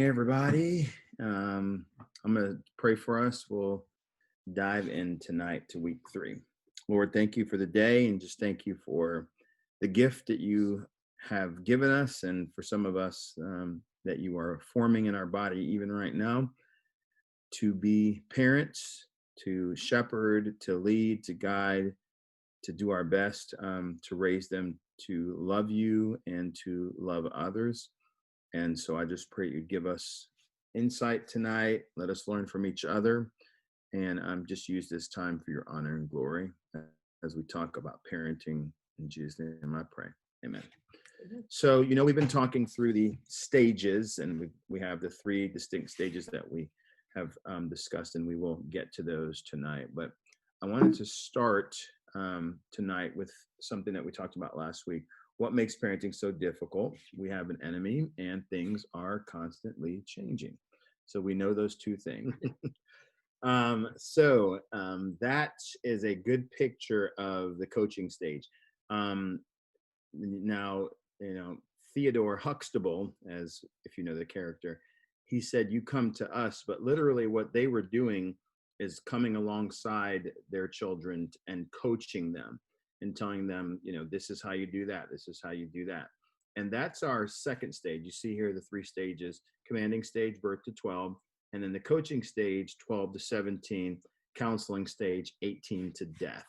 Everybody. I'm going to pray for us. We'll dive in tonight to week 3. Lord, thank you for the day and just thank you for the gift that you have given us and for some of us that you are forming in our body even right now to be parents, to shepherd, to lead, to guide, to do our best to raise them to love you and to love others. And so I just pray you give us insight tonight. Let us learn from each other. And just use this time for your honor and glory as we talk about parenting. In Jesus' name I pray. Amen. So, we've been talking through the stages, and we have the 3 distinct stages that we have discussed, and we will get to those tonight. But I wanted to start tonight with something that we talked about last week. What makes parenting so difficult? We have an enemy, and things are constantly changing. So we know those 2 things. That is a good picture of the coaching stage. Now, Theodore Huxtable, as if you know the character, he said, "You come to us," but literally what they were doing is coming alongside their children and coaching them and telling them, this is how you do that. This is how you do that. And that's our second stage. You see here the 3 stages: commanding stage, birth to 12, and then the coaching stage, 12 to 17, counseling stage, 18 to death.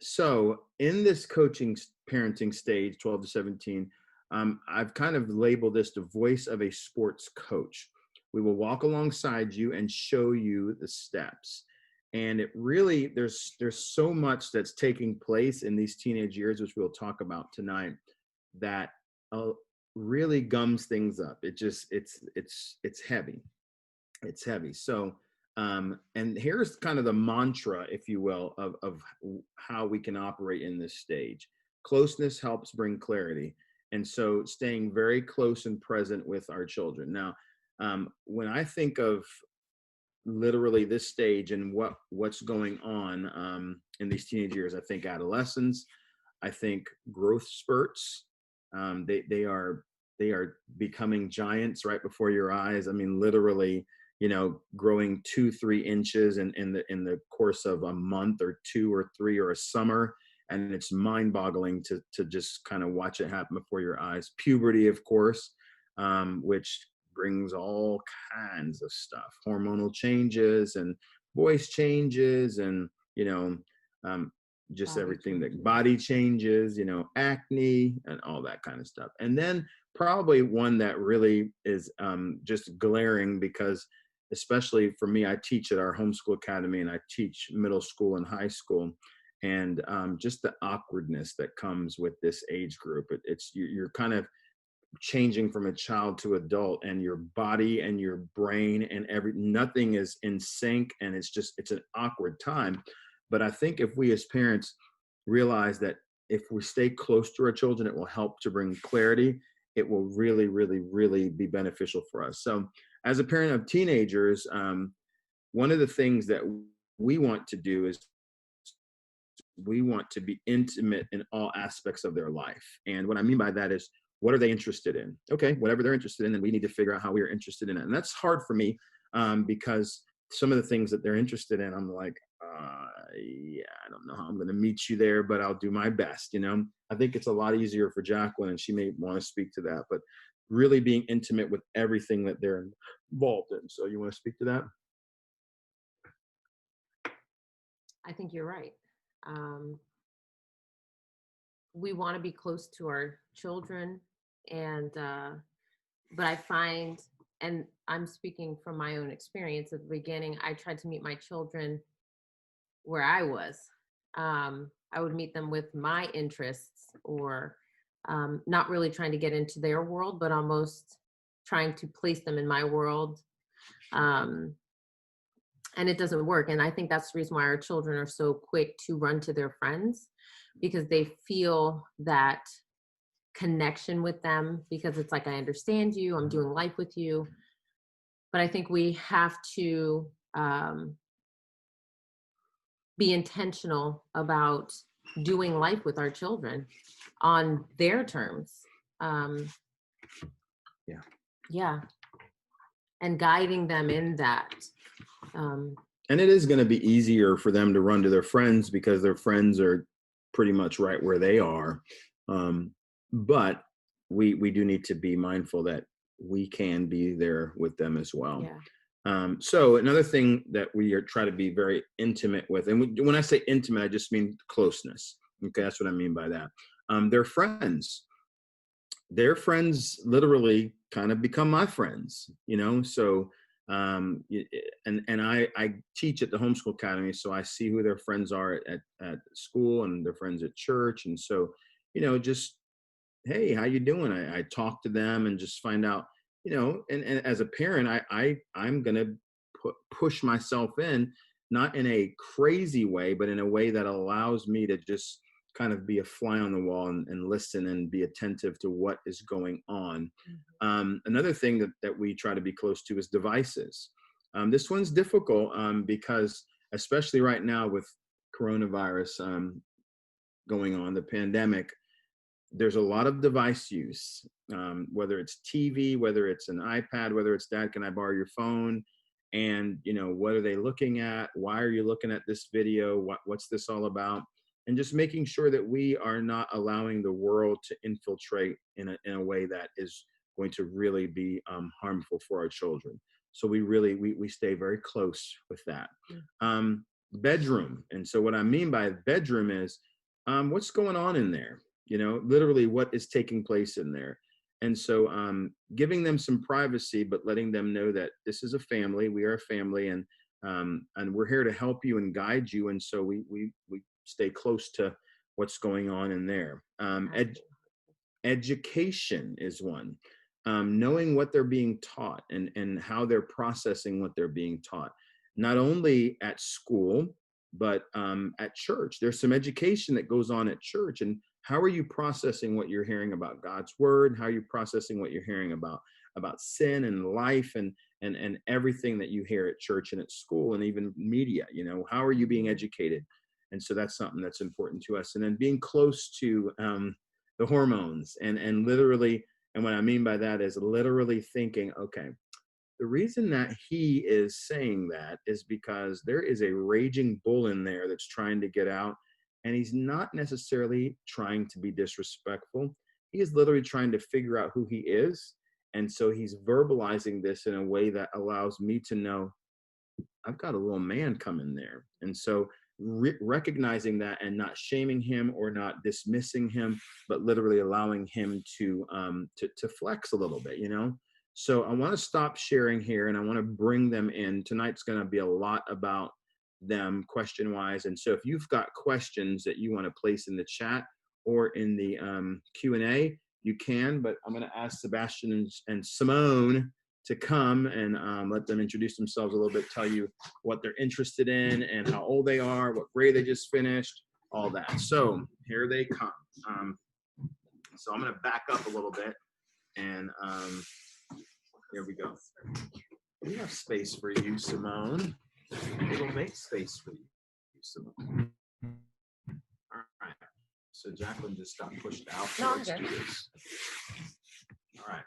So in this coaching parenting stage, 12 to 17, I've kind of labeled this the voice of a sports coach. We will walk alongside you and show you the steps. And it really, there's so much that's taking place in these teenage years, which we'll talk about tonight, that really gums things up. It's heavy. It's heavy. So, and here's kind of the mantra, if you will, of how we can operate in this stage. Closeness helps bring clarity. And so staying very close and present with our children. Now, when I think of literally this stage and what's going on in these teenage years, I think adolescence, I think growth spurts. They are becoming giants right before your eyes. I mean, literally, growing 2-3 inches in the course of a month or 2 or 3 or a summer. And it's mind-boggling to just kind of watch it happen before your eyes. Puberty, of course, which brings all kinds of stuff: hormonal changes and voice changes, and just body everything changes. That body changes, acne and all that kind of stuff. And then probably one that really is just glaring, because especially for me, I teach at our homeschool academy and I teach middle school and high school. And just the awkwardness that comes with this age group. You're kind of changing from a child to adult, and your body and your brain and nothing is in sync, and it's an awkward time. But I think if we as parents realize that if we stay close to our children, it will help to bring clarity. It will really, really, really be beneficial for us. So as a parent of teenagers, one of the things that we want to do is we want to be intimate in all aspects of their life. And what I mean by that is, what are they interested in? Okay, whatever they're interested in, then we need to figure out how we are interested in it. And that's hard for me because some of the things that they're interested in, I'm like, I don't know how I'm going to meet you there, but I'll do my best. I think it's a lot easier for Jacqueline, and she may want to speak to that, but really being intimate with everything that they're involved in. So you want to speak to that? I think you're right. We want to be close to our children, and but I find, and I'm speaking from my own experience at the beginning, I tried to meet my children where I was. I would meet them with my interests, or not really trying to get into their world, but almost trying to place them in my world. And it doesn't work. And I think that's the reason why our children are so quick to run to their friends, because they feel that connection with them, because it's like, I understand you, I'm doing life with you. But I think we have to be intentional about doing life with our children on their terms. Yeah. Yeah. and guiding them in that. And it is going to be easier for them to run to their friends because their friends are pretty much right where they are. But we do need to be mindful that we can be there with them as well. Yeah. So another thing that we are try to be very intimate with, and when I say intimate, I just mean closeness. Okay, that's what I mean by that. They're friends. Their friends literally kind of become my friends, so and I teach at the homeschool academy, so I see who their friends are at school and their friends at church. And so just, hey, how you doing? I talk to them and just find out, and as a parent, I'm gonna push myself in, not in a crazy way, but in a way that allows me to just kind of be a fly on the wall and listen and be attentive to what is going on. Another thing that we try to be close to is devices. This one's difficult because especially right now with coronavirus going on, the pandemic, there's a lot of device use, whether it's TV, whether it's an iPad, whether it's, Dad, can I borrow your phone? And, what are they looking at? Why are you looking at this video? What's this all about? And just making sure that we are not allowing the world to infiltrate in a way that is going to really be harmful for our children. So we stay very close with that. Bedroom. And so what I mean by bedroom is what's going on in there? Literally what is taking place in there. And so giving them some privacy, but letting them know that this is a family, we are a family, and we're here to help you and guide you. And so we stay close to what's going on in there. Education is one. Knowing what they're being taught and how they're processing what they're being taught, not only at school, but at church. There's some education that goes on at church. And how are you processing what you're hearing about God's word? How are you processing what you're hearing about sin and life and everything that you hear at church and at school and even media? How are you being educated? And so that's something that's important to us. And then being close to the hormones and literally, and what I mean by that is literally thinking, okay, the reason that he is saying that is because there is a raging bull in there that's trying to get out. And he's not necessarily trying to be disrespectful. He is literally trying to figure out who he is. And so he's verbalizing this in a way that allows me to know I've got a little man coming there. And so recognizing that and not shaming him or not dismissing him, but literally allowing him to flex a little bit, So I want to stop sharing here and I want to bring them in. Tonight's going to be a lot about them question wise. And so if you've got questions that you want to place in the chat or in the Q&A, you can, but I'm going to ask Sebastian and Simone to come and let them introduce themselves a little bit, tell you what they're interested in and how old they are, what grade they just finished, all that. So here they come. So I'm going to back up a little bit and here we go. We have space for you, Simone. It'll make space for you, Simone. All right. So Jacqueline just got pushed out. No, let's do this. All right.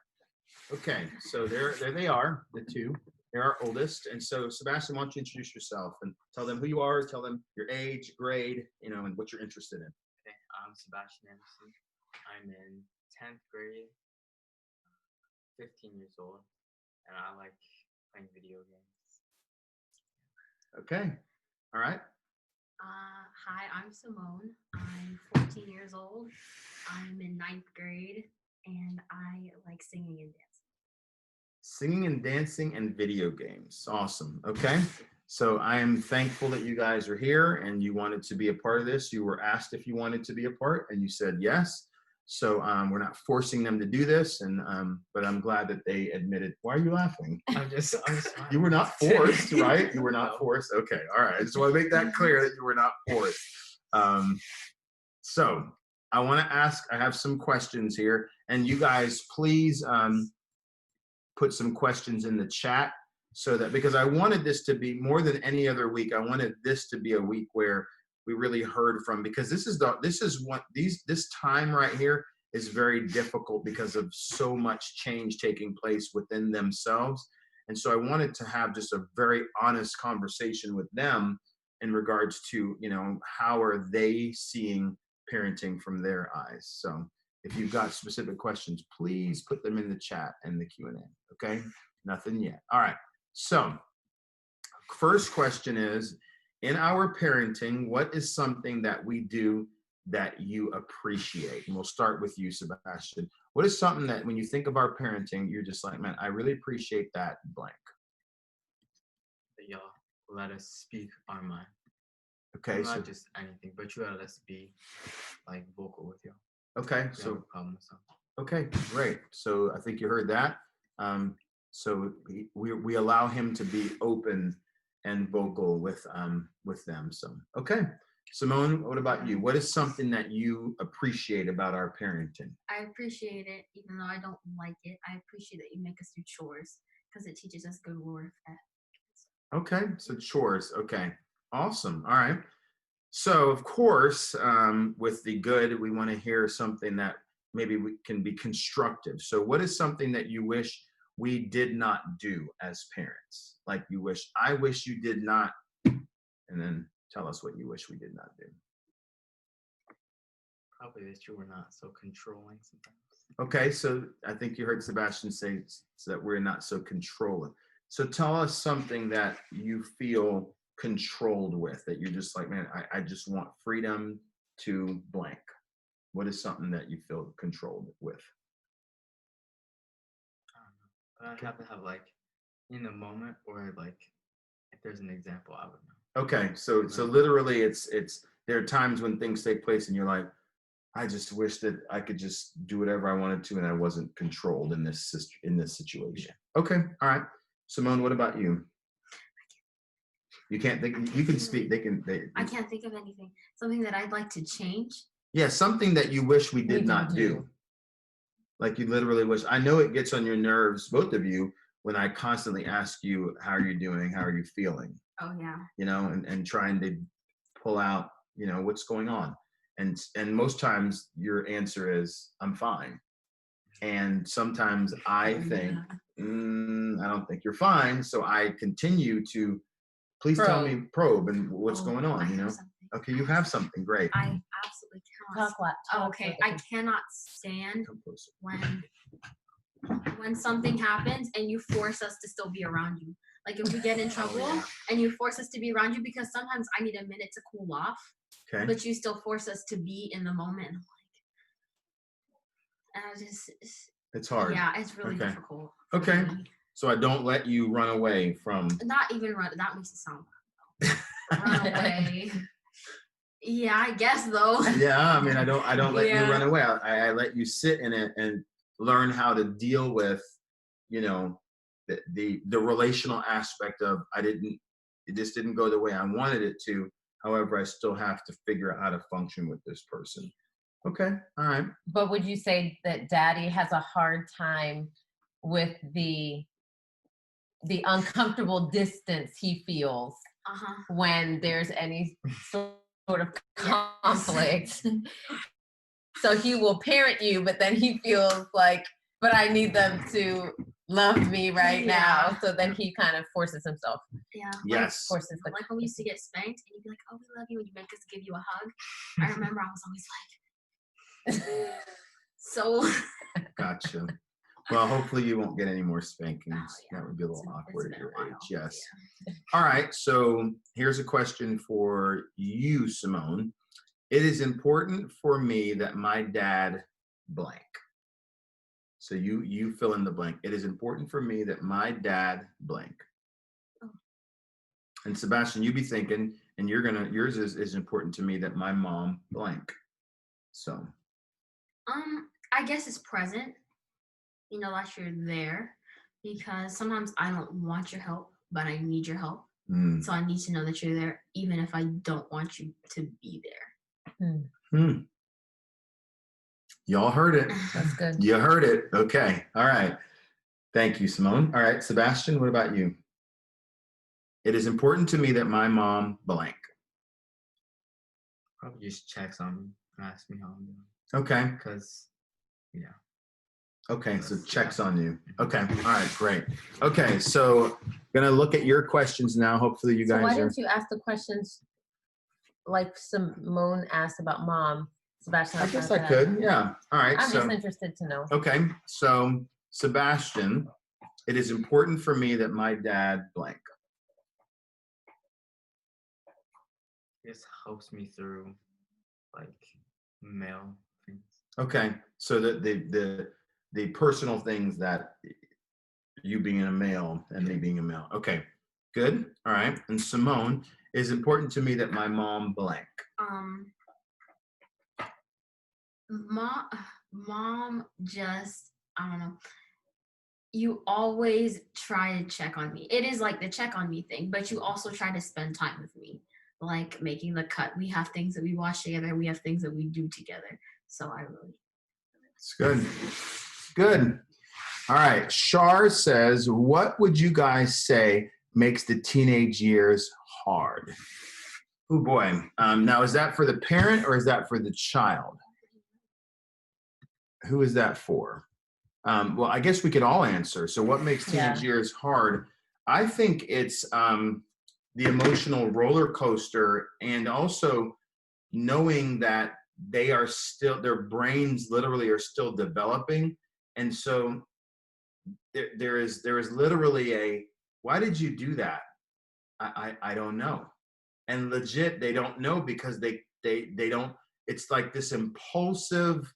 Okay. So there they are, the two. They're our oldest. And so Sebastian, why don't you introduce yourself and tell them who you are, tell them your age, grade, and what you're interested in. Okay. I'm Sebastian Anderson. I'm in 10th grade, 15 years old, and I like playing video games. Okay. All right. Hi, I'm Simone. I'm 14 years old. I'm in 9th grade, and I like singing and dancing. Singing and dancing and video games. Awesome. Okay. So I am thankful that you guys are here and you wanted to be a part of this. You were asked if you wanted to be a part and you said yes. So we're not forcing them to do this, but I'm glad that they admitted. Why are you laughing? I'm just You were not forced, right? You were not forced. Okay, all right. I just want to make that clear that you were not forced. So I want to ask. I have some questions here, and you guys please put some questions in the chat so that because I wanted this to be more than any other week. I wanted this to be a week where we really heard from, because this time right here is very difficult because of so much change taking place within themselves. And so I wanted to have just a very honest conversation with them in regards to, how are they seeing parenting from their eyes. So if you've got specific questions, please put them in the chat and the Q&A. Okay, nothing yet. All right, so first question is, in our parenting, what is something that we do that you appreciate? And we'll start with you, Sebastian. What is something that when you think of our parenting, you're just like, man, I really appreciate that blank? That y'all let us speak our mind. Okay, Not so just anything, but you let us be like vocal with you. okay, If you have so a problem with something. okay, great. So I think you heard that. So we allow him to be open and vocal with them. So okay, Simone, what about you? What is something that you appreciate about our parenting? I appreciate it, even though I don't like it. I appreciate that you make us do chores because it teaches us good work. Okay, so chores. Okay, awesome. All right. So of course, with the good, we want to hear something that maybe we can be constructive. So what is something that you wish we did not do as parents? Like I wish you did not, and then tell us what you wish we did not do. Probably that you were not so controlling sometimes. Okay, so I think you heard Sebastian say that we're not so controlling. So tell us something that you feel controlled with, that you're just like, man, I just want freedom to blank. What is something that you feel controlled with? I don't know. But I have to have like in the moment, or like if there's an example, I would know. Okay, so literally it's there are times when things take place and you're like, I just wish that I could just do whatever I wanted to and I wasn't controlled in this situation. Okay, all right. Simone, what about you? You can't think. You can speak. I can't think of anything. Something that I'd like to change. Yeah, something that you wish we did not do. Like you literally wish. I know it gets on your nerves, both of you, when I constantly ask you, how are you doing? How are you feeling? Oh yeah. And trying to pull out, what's going on. And most times your answer is, I'm fine. And sometimes I think, I don't think you're fine. So I continue to, please tell me, probe and what's going on, Okay, you have something, great. I absolutely cannot. Okay, I cannot stand when something happens and you force us to still be around you. Like if we get in trouble and you force us to be around you, because sometimes I need a minute to cool off. Okay. But you still force us to be in the moment. And I just it's hard. Yeah, it's really difficult. Okay. So I don't let you run away from. Not even run. That makes it sound bad. Run away. Yeah, I guess though. Yeah, I mean, I don't let you run away. I let you sit in it and learn how to deal with, the relational aspect of it just didn't go the way I wanted it to. However, I still have to figure out how to function with this person. Okay, all right. But would you say that Daddy has a hard time with the uncomfortable distance he feels when there's any sort of conflict? So he will parent you, but then he feels like, but I need them to love me right now. So then he kind of forces himself. Yeah. Yes. Forces like when we used to get spanked and you'd be like, oh, we love you, and you make us give you a hug. I remember I was always like, so. Gotcha. Well, hopefully you won't get any more spankings. That would be a little awkward at your age. Yes. Yeah. All right. So here's a question for you, Simone. It is important for me that my dad blank. So you fill in the blank. It is important for me that my dad blank. Oh. And Sebastian, you be thinking, and yours is important to me that my mom blank. So. I guess it's present. That you're there, because sometimes I don't want your help, but I need your help. So I need to know that you're there, even if I don't want you to be there. Y'all heard it. That's good. You heard it. Okay. All right. Thank you, Simone. All right, Sebastian, what about you? It is important to me that my mom blank. Probably just checks on me and asks me how I'm doing. Okay. Because, Okay, so checks on you. Okay, all right, great. Okay, so gonna look at your questions now. Hopefully you So guys why are. didn't you ask the questions like Simone asked about mom? Sebastian, I asked guess about I that. could, yeah. All right, I'm just so, interested to know. okay, so Sebastian, it is important for me that my dad blank. This helps me through like male things. Okay, so the personal things that you being a male and me being a male. Okay, good. All right. And Simone, it is important to me that my mom blank. Mom just, I don't know. You always try to check on me. It is like the check on me thing, but you also try to spend time with me, like making the cut. We have things that we watch together. We have things that we do together. So I really. It's good. Good. All right. Shar says, what would you guys say makes the teenage years hard? Oh boy. Now, is that for the parent or is that for the child? Who is that for? Well, I guess we could all answer. So what makes teenage years hard? I think it's the emotional roller coaster, and also knowing that they are still, their brains literally are still developing. And so there is literally a, why did you do that? I don't know. And legit, they don't know because they don't, it's like this impulsive,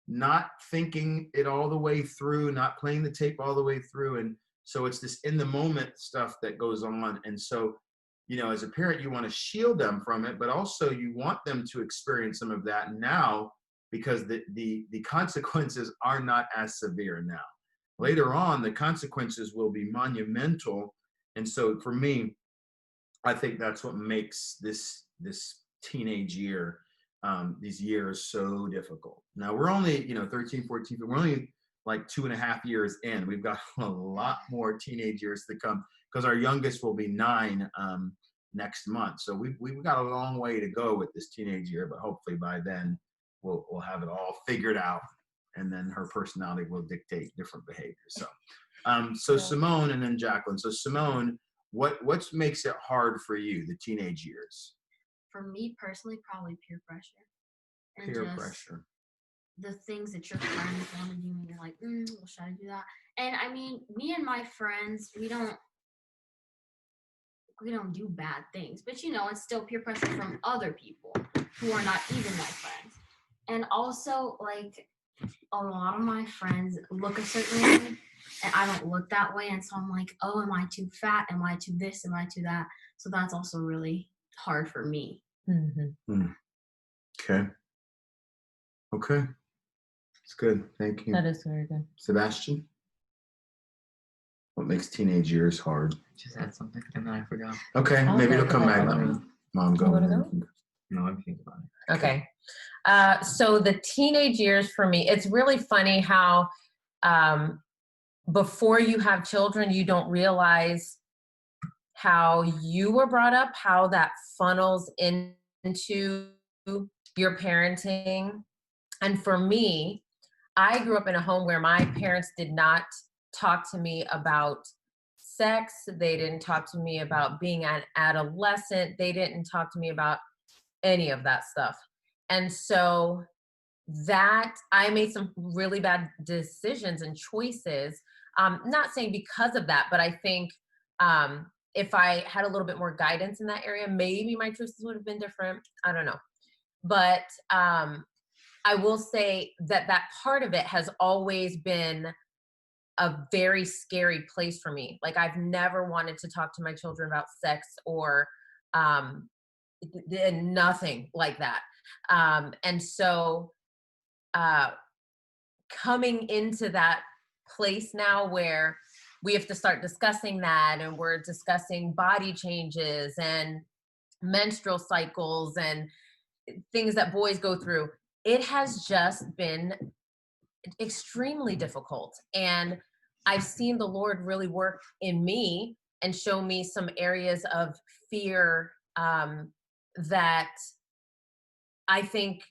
not thinking it all the way through, not playing the tape all the way through. And so it's this in the moment stuff that goes on. And so, you know, as a parent, you want to shield them from it, but also you want them to experience some of that now, because the consequences are not as severe now. Later on, the consequences will be monumental. And so for me, I think that's what makes this teenage year, these years so difficult. Now we're only, 13, 14, we're only like 2.5 years in. We've got a lot more teenage years to come, because our youngest will be 9 next month. So we've got a long way to go with this teenage year, but hopefully by then we'll have it all figured out, and then her personality will dictate different behaviors. So Simone and then Jacqueline. So Simone, what makes it hard for you, the teenage years? For me personally, probably peer pressure. And Peer just pressure. the things that your friends want to do, and you're like, well, should I do that? And I mean, me and my friends, we don't do bad things, but it's still peer pressure from other people who are not even my friends. And also, like, a lot of my friends look a certain way, and I don't look that way, and so I'm like, oh, am I too fat? Am I too this? Am I too that? So that's also really hard for me. Mm-hmm. Okay. It's good. Thank you. That is very good. Sebastian, what makes teenage years hard? Just add something and then I forgot. Okay, maybe it'll come back. Mom, go. No, I'm thinking about it. Okay. So the teenage years for me, it's really funny how before you have children, you don't realize how you were brought up, how that funnels into your parenting. And for me, I grew up in a home where my parents did not talk to me about sex. They didn't talk to me about being an adolescent. They didn't talk to me about any of that stuff. And so that I made some really bad decisions and choices. Not saying because of that, but I think if I had a little bit more guidance in that area, maybe my choices would have been different. I don't know. But I will say that part of it has always been a very scary place for me. Like, I've never wanted to talk to my children about sex or nothing like that. And so coming into that place now where we have to start discussing that, and we're discussing body changes and menstrual cycles and things that boys go through, it has just been extremely difficult. And I've seen the Lord really work in me and show me some areas of fear that I think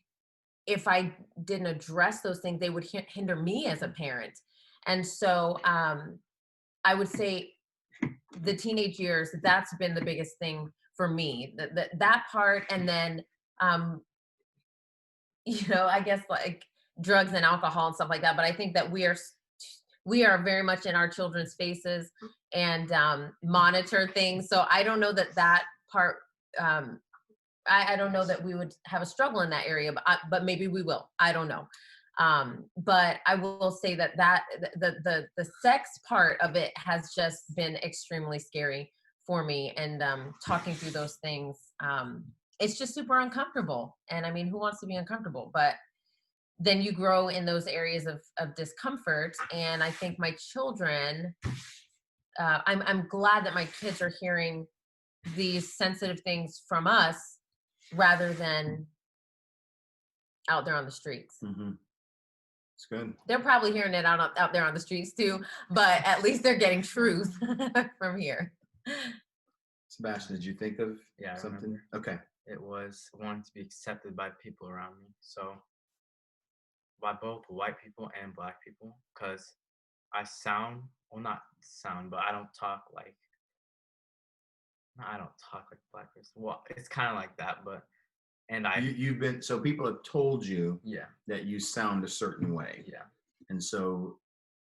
if I didn't address those things, they would hinder me as a parent. And so I would say the teenage years, that's been the biggest thing for me, that part. And then, I guess like drugs and alcohol and stuff like that. But I think that we are very much in our children's faces and monitor things. So I don't know that part, I don't know that we would have a struggle in that area, but maybe we will. I don't know. But I will say that the sex part of it has just been extremely scary for me. And talking through those things, it's just super uncomfortable. And I mean, who wants to be uncomfortable? But then you grow in those areas of discomfort. And I think my children, I'm glad that my kids are hearing these sensitive things from us rather than out there on the streets. Mm-hmm. It's good. They're probably hearing it out there on the streets too, but at least they're getting truth from here. Sebastian, did you think of Yeah, I something? remember. Okay. It was wanting to be accepted by people around me. So by both white people and black people, because I not sound, but I don't talk like a black person. Well, it's kind of like that, but You've been, so people have told you yeah, that you sound a certain way. yeah, And so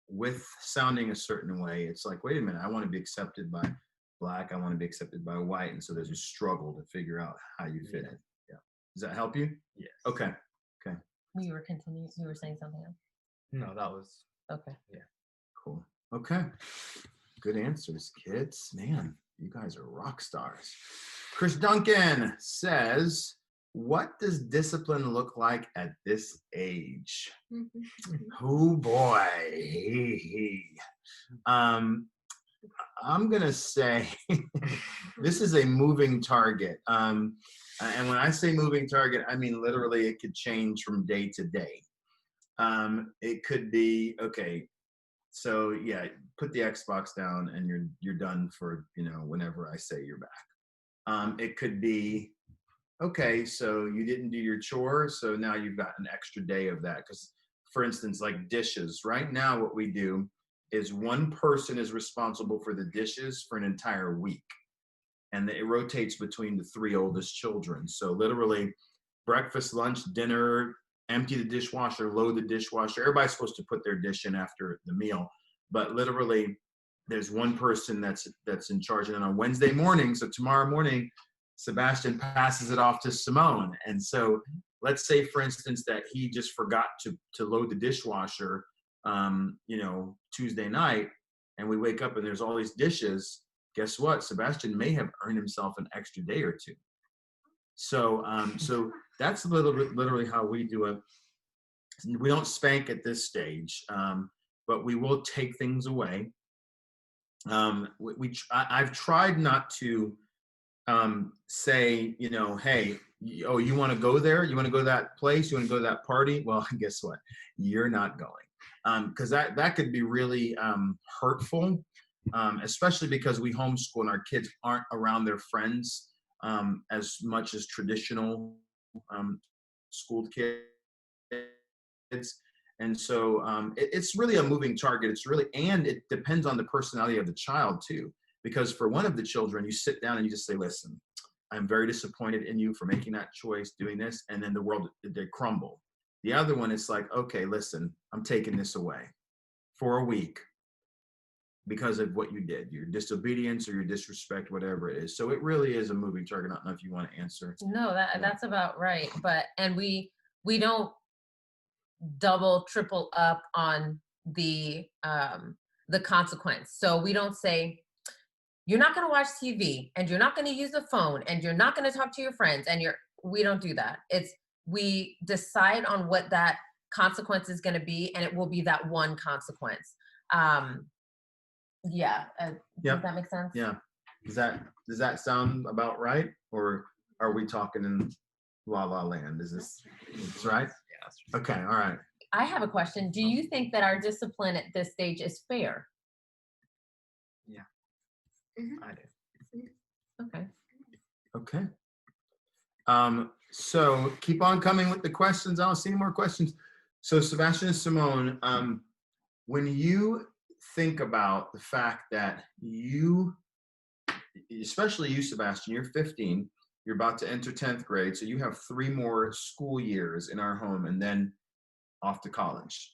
with sounding a certain way, it's like, wait a minute, I want to be accepted by black, I want to be accepted by white. And so there's a struggle to figure out how you fit in. Yeah. Does that help you? yes. Okay. You were saying something else? No, that was Okay. Yeah. Cool. Okay. Good answers, kids. Man, you guys are rock stars. Chris Duncan says, what does discipline look like at this age? Oh boy. I'm gonna say this is a moving target. And when I say moving target, I mean literally it could change from day to day. It could be, okay, so yeah, put the Xbox down and you're done for, whenever I say you're back. It could be, okay, so you didn't do your chore, so now you've got an extra day of that. Because, for instance, like dishes, right now what we do is one person is responsible for the dishes for an entire week. And it rotates between the 3 oldest children. So literally breakfast, lunch, dinner, empty the dishwasher, load the dishwasher. Everybody's supposed to put their dish in after the meal. But literally there's one person that's in charge. And then on Wednesday morning, so tomorrow morning, Sebastian passes it off to Simone. And so let's say, for instance, that he just forgot to load the dishwasher, Tuesday night, and we wake up and there's all these dishes. Guess what? Sebastian may have earned himself an extra day or two. So that's literally how we do it. We don't spank at this stage, but we will take things away. I've tried not to say, hey, you want to go there? You want to go to that place? You want to go to that party? Well, guess what? You're not going. Because that could be really hurtful, especially because we homeschool and our kids aren't around their friends as much as traditional schooled kids. And so it's really a moving target. And it depends on the personality of the child too. Because for one of the children, you sit down and you just say, listen, I'm very disappointed in you for making that choice, doing this. And then the world, they crumble. The other one, it's like, okay, listen, I'm taking this away for a week because of what you did, your disobedience or your disrespect, whatever it is. So it really is a moving target. I don't know if you want to answer. No, that's about right. And we don't double, triple up on the consequence. So we don't say, you're not going to watch TV and you're not going to use the phone and you're not going to talk to your friends we don't do that. We decide on what that consequence is going to be, and it will be that one consequence. Does that make sense? Yeah. Does that sound about right? Or are we talking in la la land? Is this right? Yeah, that's right. Okay. All right. I have a question. Do you think that our discipline at this stage is fair? Yeah. Mm-hmm. I do. Okay. Okay. So keep on coming with the questions. I don't see any more questions. So Sebastian and Simone, when you think about the fact that you, especially you, Sebastian, you're 15, you're about to enter 10th grade, so you have 3 more school years in our home and then off to college.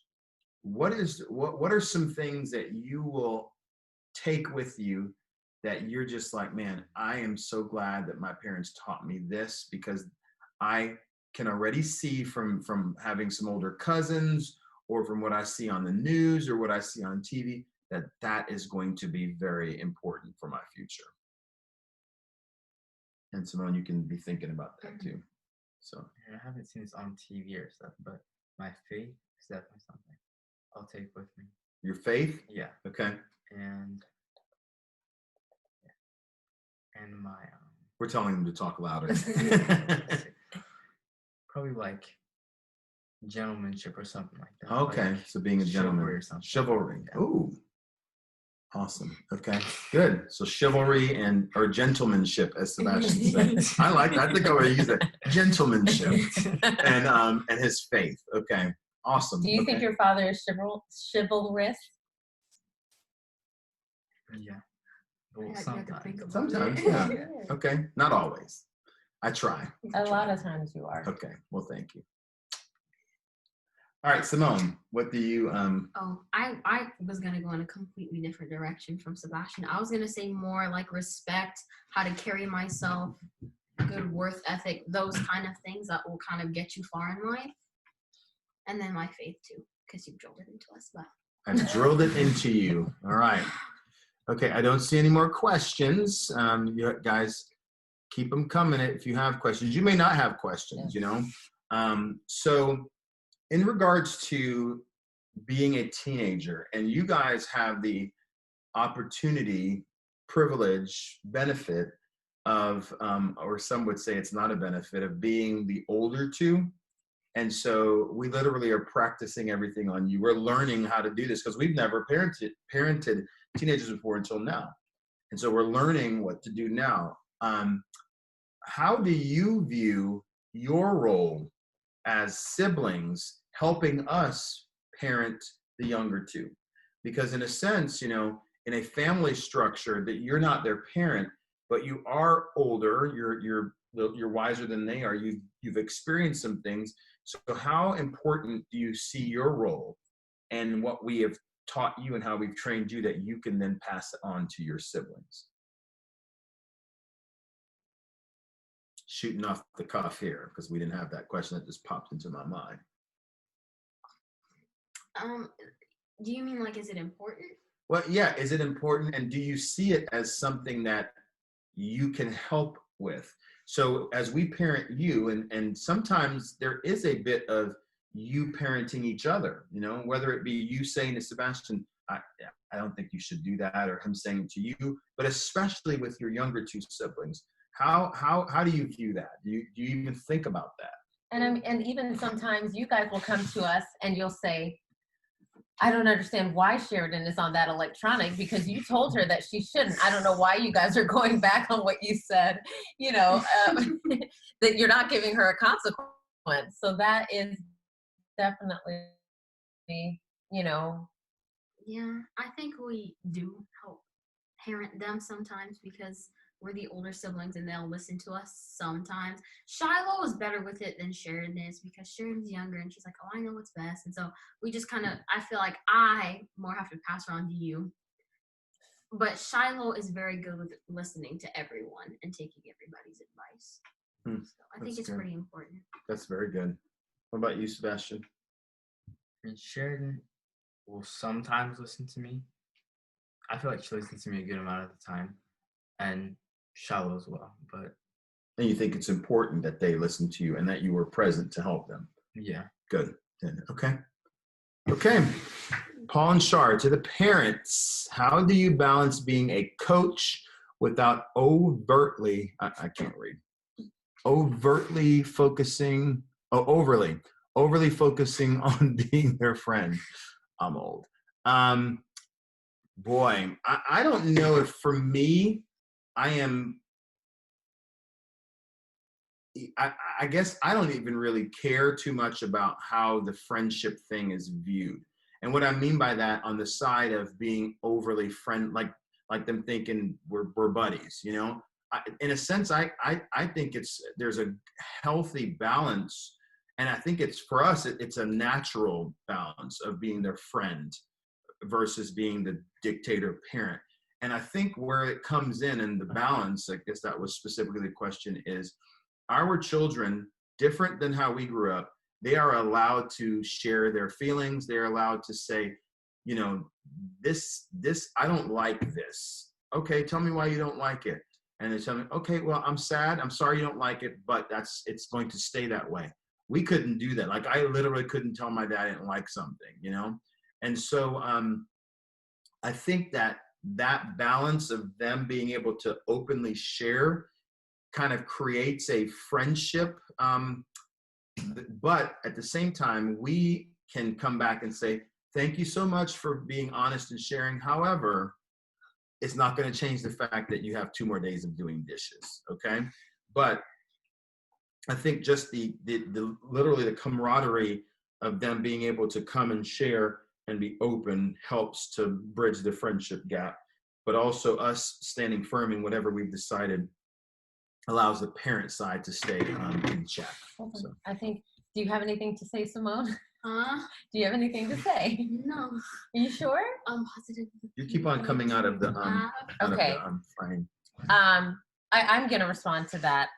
What are some things that you will take with you that you're just like, man, I am so glad that my parents taught me this, because I can already see from having some older cousins or from what I see on the news or what I see on TV that is going to be very important for my future. And Simone, you can be thinking about that too. So I haven't seen this on TV or stuff, but my faith is definitely something I'll take with me. your faith? Yeah. Okay. And my We're telling them to talk louder. probably like gentlemanship or something like that. Okay, like so being a gentleman. chivalry or something. Chivalry. Yeah. Ooh. Awesome. Okay, good. So chivalry or gentlemanship, as Sebastian said. I like that. I think I would use that. Gentlemanship and his faith. Okay. Awesome. Do you think your father is chivalrous? Yeah. Well, I had to think about Sometimes, it. yeah. Okay. Not always. I try. A lot of times you are. Okay. Well, thank you. All right, Simone, what do you Oh, I was gonna go in a completely different direction from Sebastian. I was gonna say more like respect, how to carry myself, good worth ethic, those kind of things that will kind of get you far in life. And then my faith too, because you drilled it into us. But I've drilled it into you. All right. Okay, I don't see any more questions. You guys, keep them coming if you have questions. You may not have questions, you know. So in regards to being a teenager, and you guys have the opportunity, privilege, benefit of, or some would say it's not a benefit, of being the older two. And so we literally are practicing everything on you. We're learning how to do this because we've never parented teenagers before until now. And so we're learning what to do now. How do you view your role as siblings helping us parent the younger two? Because in a sense, you know, in a family structure that you're not their parent, but you are older, you're wiser than they are, you've experienced some things. So how important do you see your role and what we have taught you and how we've trained you that you can then pass it on to your siblings? Shooting off the cuff here, because we didn't have that question that just popped into my mind. do you mean like, is it important? Well, yeah, is it important? And do you see it as something that you can help with? So as we parent you, and sometimes there is a bit of you parenting each other, you know, whether it be you saying to Sebastian, I don't think you should do that, or him saying it to you, but especially with your younger two siblings, how do you view that? Do you even think about that? And even sometimes you guys will come to us and you'll say, I don't understand why Sheridan is on that electronic, because you told her that she shouldn't. I don't know why you guys are going back on what you said, you know, that you're not giving her a consequence. So that is definitely, you know. Yeah, I think we do help parent them sometimes because we're the older siblings and they'll listen to us sometimes. Shiloh is better with it than Sheridan is because Sheridan's younger and she's like, oh, I know what's best. And so we just kind of, I feel like I more have to pass her on to you. But Shiloh is very good with listening to everyone and taking everybody's advice. So I think it's good. pretty important. That's very good. What about you, Sebastian? And Sheridan will sometimes listen to me. I feel like she listens to me a good amount of the time. And Shiloh as well, but And you think it's important that they listen to you and that you were present to help them? yeah. Good. Okay. Paul and Shar, to the parents, how do you balance being a coach without overtly focusing on being their friend? I'm old. Boy, I don't know if for me, I am I guess I don't even really care too much about how the friendship thing is viewed. And what I mean by that, on the side of being overly like them thinking we're buddies, you know, in a sense, I think there's a healthy balance. And I think it's, for us, it's a natural balance of being their friend versus being the dictator parent. And I think where it comes in and the balance, I guess that was specifically the question, is our children, different than how we grew up, they are allowed to share their feelings. They're allowed to say, you know, this, I don't like this. Okay, tell me why you don't like it. And they tell me, okay, well, I'm sad. I'm sorry you don't like it, but it's going to stay that way. We couldn't do that. Like, I literally couldn't tell my dad I didn't like something, you know? And so I think that balance of them being able to openly share kind of creates a friendship. But at the same time, we can come back and say, thank you so much for being honest and sharing. However, it's not going to change the fact that you have 2 more days of doing dishes. Okay. But I think just the literally the camaraderie of them being able to come and share and be open helps to bridge the friendship gap. But also us standing firm in whatever we've decided allows the parent side to stay in check. So. I think, do you have anything to say, Simone? Do you have anything to say? No. Are you sure? I'm positive. You keep on coming out of the okay. frame. I'm gonna respond to that.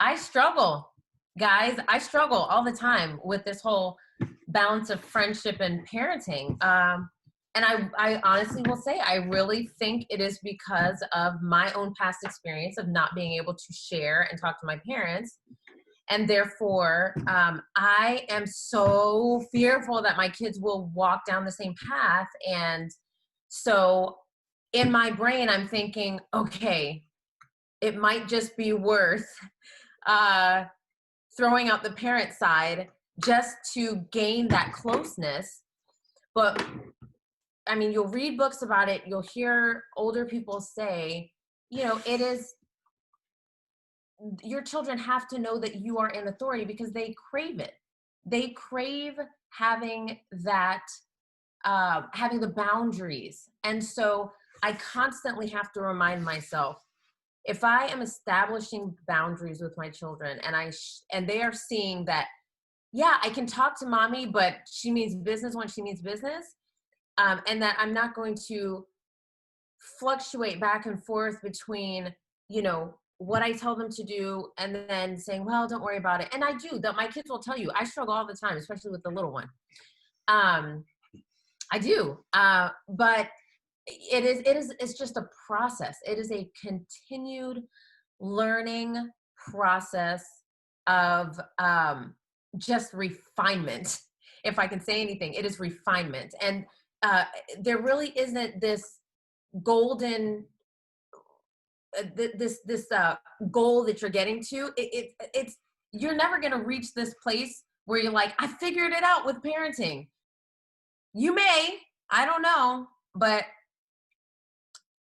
I struggle, guys. I struggle all the time with this whole balance of friendship and parenting. And I honestly will say, I really think it is because of my own past experience of not being able to share and talk to my parents. And therefore, I am so fearful that my kids will walk down the same path. And so in my brain, I'm thinking, okay, it might just be worth throwing out the parent side just to gain that closeness. But I mean, you'll read books about it. You'll hear older people say, you know, it is, your children have to know that you are in authority because they crave it. They crave having that, having the boundaries. And so I constantly have to remind myself, if I am establishing boundaries with my children and they are seeing that, yeah, I can talk to mommy, but she means business when she means business. And that I'm not going to fluctuate back and forth between, you know, what I tell them to do and then saying, well, don't worry about it. And I do, that my kids will tell you, I struggle all the time, especially with the little one. I do. But it's just a process. It is a continued learning process of just refinement. If I can say anything, it is refinement. And there really isn't this golden, this goal that you're getting to. It's you're never going to reach this place where you're like, I figured it out with parenting. You may, I don't know, but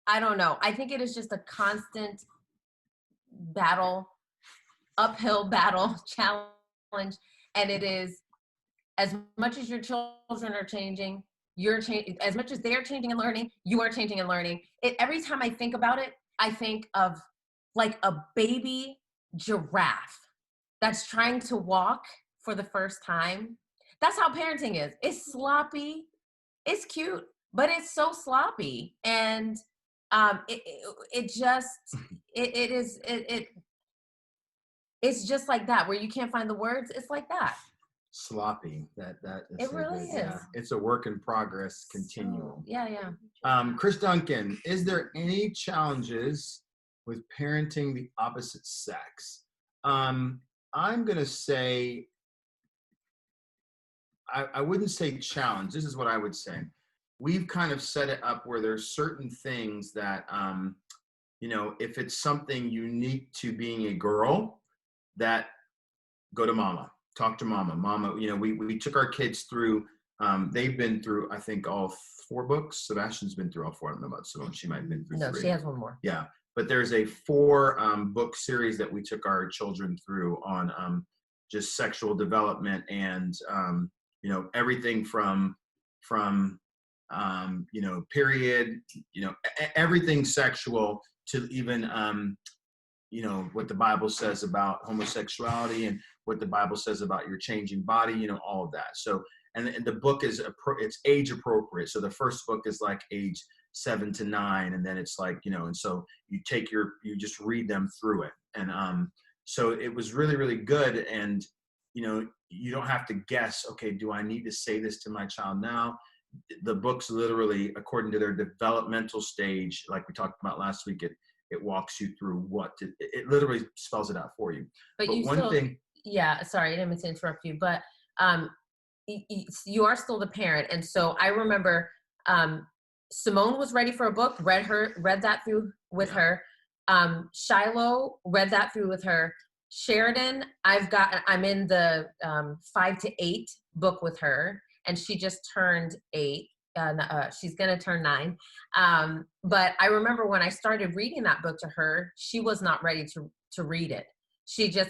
I don't know. I think it is just a constant battle, uphill battle, challenge, and it is, as much as your children are changing, as much as they're changing and learning, you are changing and learning. Every time I think about it, I think of like a baby giraffe that's trying to walk for the first time. That's how parenting is. It's sloppy. It's cute, but it's so sloppy. And it's just like that, where you can't find the words. It's like that. Sloppy. That is it really is. Yeah. It's a work in progress, continuum. So, yeah. Chris Duncan, is there any challenges with parenting the opposite sex? I'm gonna say, I wouldn't say challenge. This is what I would say. We've kind of set it up where there's certain things that, you know, if it's something unique to being a girl, that go to mama. Talk to mama. Mama, you know, we took our kids through, they've been through, I think, all 4 books. Sebastian's been through all 4 of them. So she might have been through 3. No, she has one more. Yeah. but there's a 4 book series that we took our children through on just sexual development and everything from period, everything sexual to even what the Bible says about homosexuality and what the Bible says about your changing body, all of that. So, and the book is it's age appropriate. So the first book is like age 7 to 9, and then it's like and so you just read them through it, and so it was really, really good. And you don't have to guess, okay, do I need to say this to my child now? The books literally, according to their developmental stage, like we talked about last week, it walks you through it literally spells it out for you. But yeah, sorry, I didn't mean to interrupt you, but you are still the parent. And so I remember Simone was ready for a book, read that through with her. Shiloh read that through with her. Sheridan, I'm in the 5 to 8 book with her, and she just turned 8. She's going to turn 9. But I remember when I started reading that book to her, she was not ready to read it.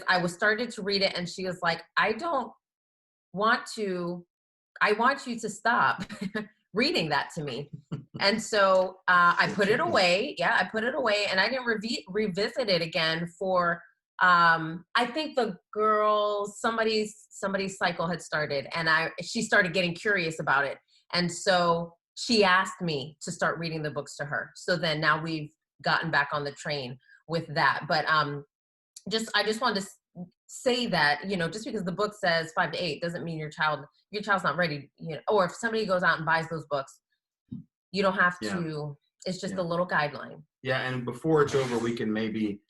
I started to read it, and she was like, I want you to stop reading that to me. And so I put it away. Yeah, I put it away, and I didn't revisit it again for, I think the girl, somebody's cycle had started, and she started getting curious about it. And so she asked me to start reading the books to her. So then now we've gotten back on the train with that. But I just wanted to say that, just because the book says 5 to 8 doesn't mean your child's not ready, or if somebody goes out and buys those books, you don't have to, it's just a little guideline. Yeah. And before it's over, we can maybe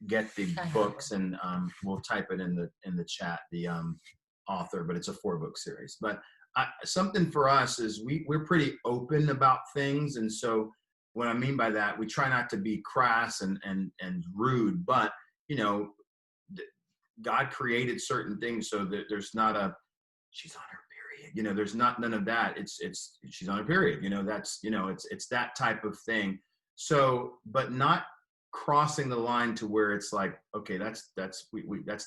get the books, and we'll type it in the chat, the author, but it's a 4-book series. But something for us is we're pretty open about things. And so what I mean by that, we try not to be crass and rude, but God created certain things so that there's not she's on her period, there's none of that. It's she's on her period, that's, it's that type of thing. So, but not crossing the line to where it's like, okay, that's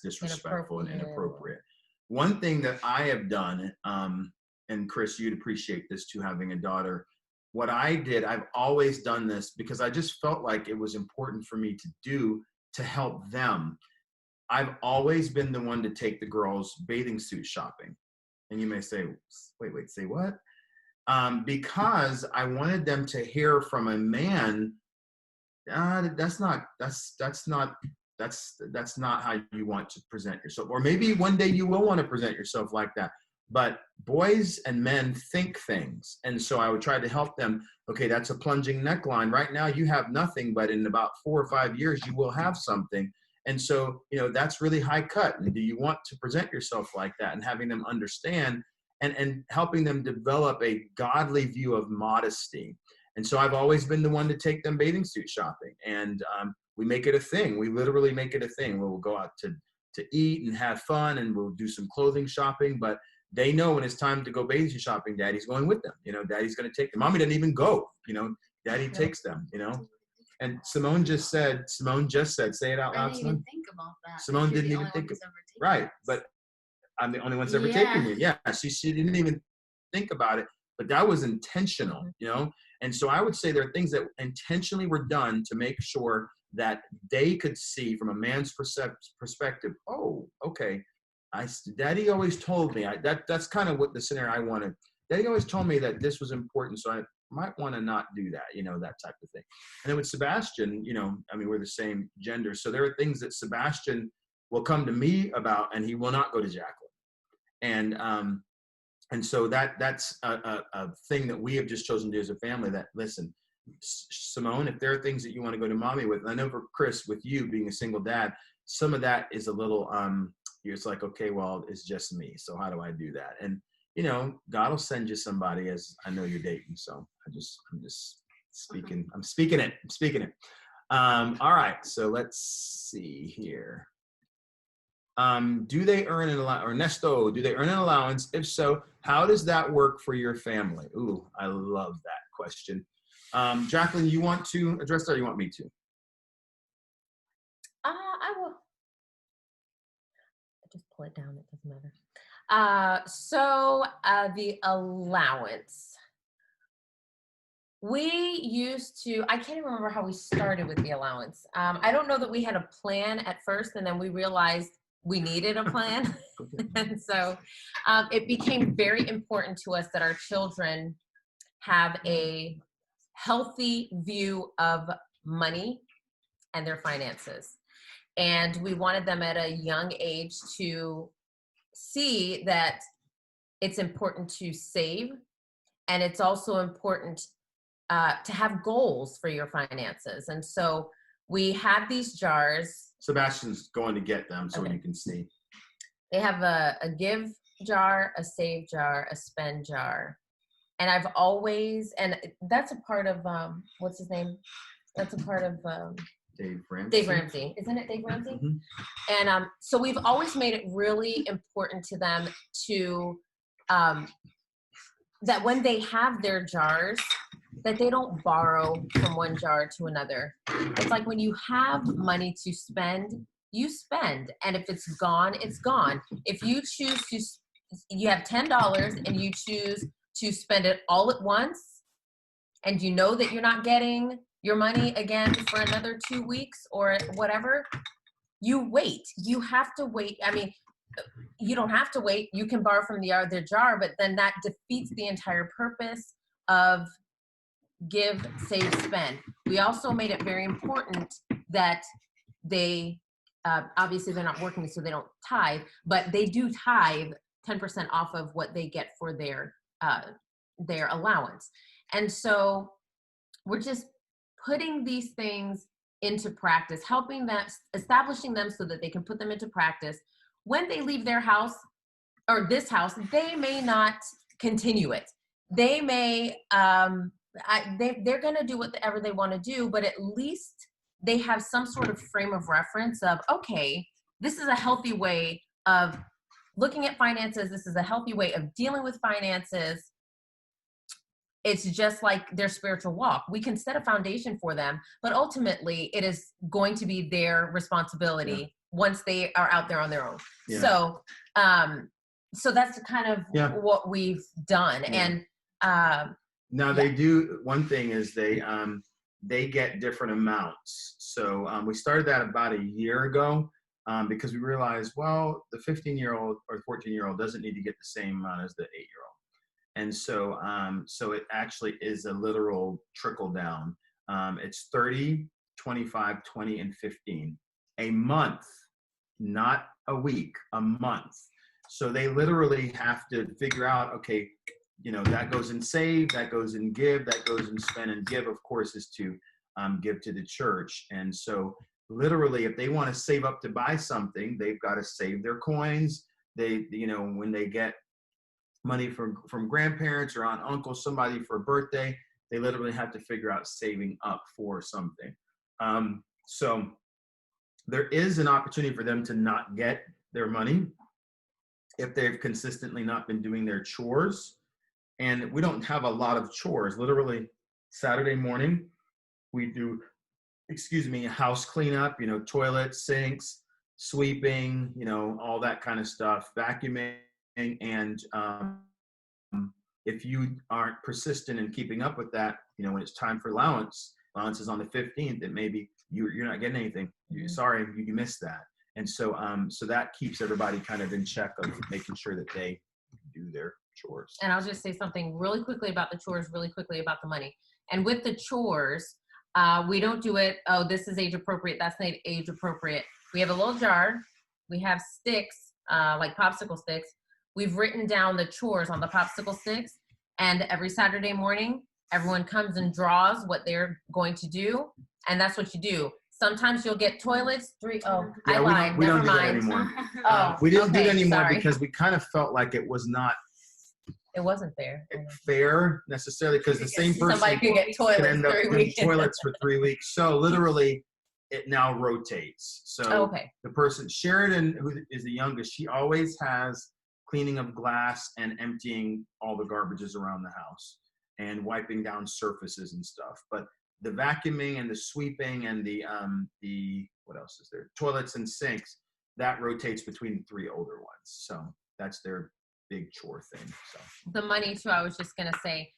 disrespectful and inappropriate. One thing that I have done, and Chris, you'd appreciate this too, having a daughter. What I did, I've always done this because I just felt like it was important for me to do to help them. I've always been the one to take the girls bathing suit shopping. And you may say, wait, say what? Because I wanted them to hear from a man, that's not how you want to present yourself. Or maybe one day you will want to present yourself like that. But boys and men think things. And so I would try to help them. Okay, that's a plunging neckline. Right now you have nothing, but in about 4 or 5 years, you will have something. And so, that's really high cut. And do you want to present yourself like that? And having them understand and helping them develop a godly view of modesty. And so I've always been the one to take them bathing suit shopping. And we make it a thing. We literally make it a thing where we'll go out to eat and have fun, and we'll do some clothing shopping. But they know when it's time to go bathing suit shopping, Daddy's going with them. Daddy's going to take them. Mommy doesn't even go. Daddy takes them. And Simone just said, say it out loud. I didn't even think about that. Simone didn't even think right. But I'm the only one that's ever taken me. Yeah. She didn't even think about it, but that was intentional, And so I would say there are things that intentionally were done to make sure that they could see from a man's perspective. Oh, okay. Daddy always told me that's kind of what the scenario I wanted. Daddy always told me that this was important. So I might want to not do that, that type of thing. And then with Sebastian, we're the same gender. So there are things that Sebastian will come to me about, and he will not go to Jacqueline. And so that's a thing that we have just chosen to do as a family, that, listen, Simone, if there are things that you want to go to Mommy with, and I know for Chris, with you being a single dad, some of that is a little, it's like, okay, well, it's just me. So how do I do that? And, God will send you somebody, as I know you're dating. So I'm just speaking. I'm speaking it. All right. So let's see here. Do they earn an allowance? Ernesto, do they earn an allowance? If so, how does that work for your family? Ooh, I love that question. Jacqueline, you want to address that, or you want me to? pull it down. It doesn't matter. The allowance. We used to, I can't even remember how we started with the allowance. I don't know that we had a plan at first, and then we realized we needed a plan. And so it became very important to us that our children have a healthy view of money and their finances. And we wanted them at a young age to see that it's important to save, and it's also important to have goals for your finances. And so we have these jars. Sebastian's going to get them so Okay. you can see. They have a give jar, a save jar, a spend jar. And I've always, and that's a part of, what's his name? That's a part of Dave Ramsey. Dave Ramsey. Isn't it Dave Ramsey? Mm-hmm. And so we've always made it really important to them to, that when they have their jars, that they don't borrow from one jar to another. It's like when you have money to spend, you spend. And if it's gone, it's gone. If you choose to, you have $10 and you choose to spend it all at once, and you know that you're not getting your money again for another 2 weeks or whatever, you wait. You have to wait. I mean, you don't have to wait. You can borrow from the other jar, but then that defeats the entire purpose of give, save, spend. We also made it very important that they, obviously they're not working, so they don't tithe, but they do tithe 10% off of what they get for their allowance. And so we're just putting these things into practice, helping them, establishing them so that they can put them into practice. When they leave their house or this house, they may not continue it. They may, they're going to do whatever they want to do, but at least they have some sort of frame of reference of, okay, this is a healthy way of looking at finances. This is a healthy way of dealing with finances. It's just like their spiritual walk. We can set a foundation for them, but ultimately it is going to be their responsibility once they are out there on their own. Yeah. So that's kind of what we've done. Yeah. And now they do, one thing is they get different amounts. So we started that about a year ago because we realized, well, the 15-year-old or 14-year-old doesn't need to get the same amount as the 8-year-old. And so it actually is a literal trickle down. It's 30, 25, 20, and 15. A month, not a week, a month. So they literally have to figure out, okay, you know, that goes in save, that goes in give, that goes in spend, and give, of course, is to give to the church. And so literally, if they want to save up to buy something, they've got to save their coins. They, you know, when they get money from grandparents or aunt, uncle, somebody for a birthday, they literally have to figure out saving up for something. So there is an opportunity for them to not get their money if they've consistently not been doing their chores. And we don't have a lot of chores. Literally Saturday morning, we do, house cleanup, you know, toilets, sinks, sweeping, you know, all that kind of stuff, vacuuming. And if you aren't persistent in keeping up with that, you know, when it's time for allowance is on the 15th, it maybe you're not getting anything. Sorry, you missed that. And so that keeps everybody kind of in check of making sure that they do their chores. And I'll just say something really quickly about the chores, really quickly about the money. And with the chores, we don't do it, oh, this is age appropriate, that's not age appropriate. We have a little jar. We have sticks, like popsicle sticks. We've written down the chores on the popsicle sticks. And every Saturday morning, everyone comes and draws what they're going to do. And that's what you do. Sometimes you'll get toilets. I lied. We Never don't do that mind. anymore. Oh, we didn't do that anymore sorry. because we kind of felt like it was not It wasn't fair necessarily, because the same person somebody could get toilets could end up 3 in weeks. toilets for 3 weeks. So literally, it now rotates. So the person, Sheridan, who is the youngest, she always has cleaning of glass and emptying all the garbages around the house and wiping down surfaces and stuff. But the vacuuming and the sweeping and the what else is there? Toilets and sinks. that rotates between 3 older ones. So that's their big chore thing. So the money too, I was just going to say,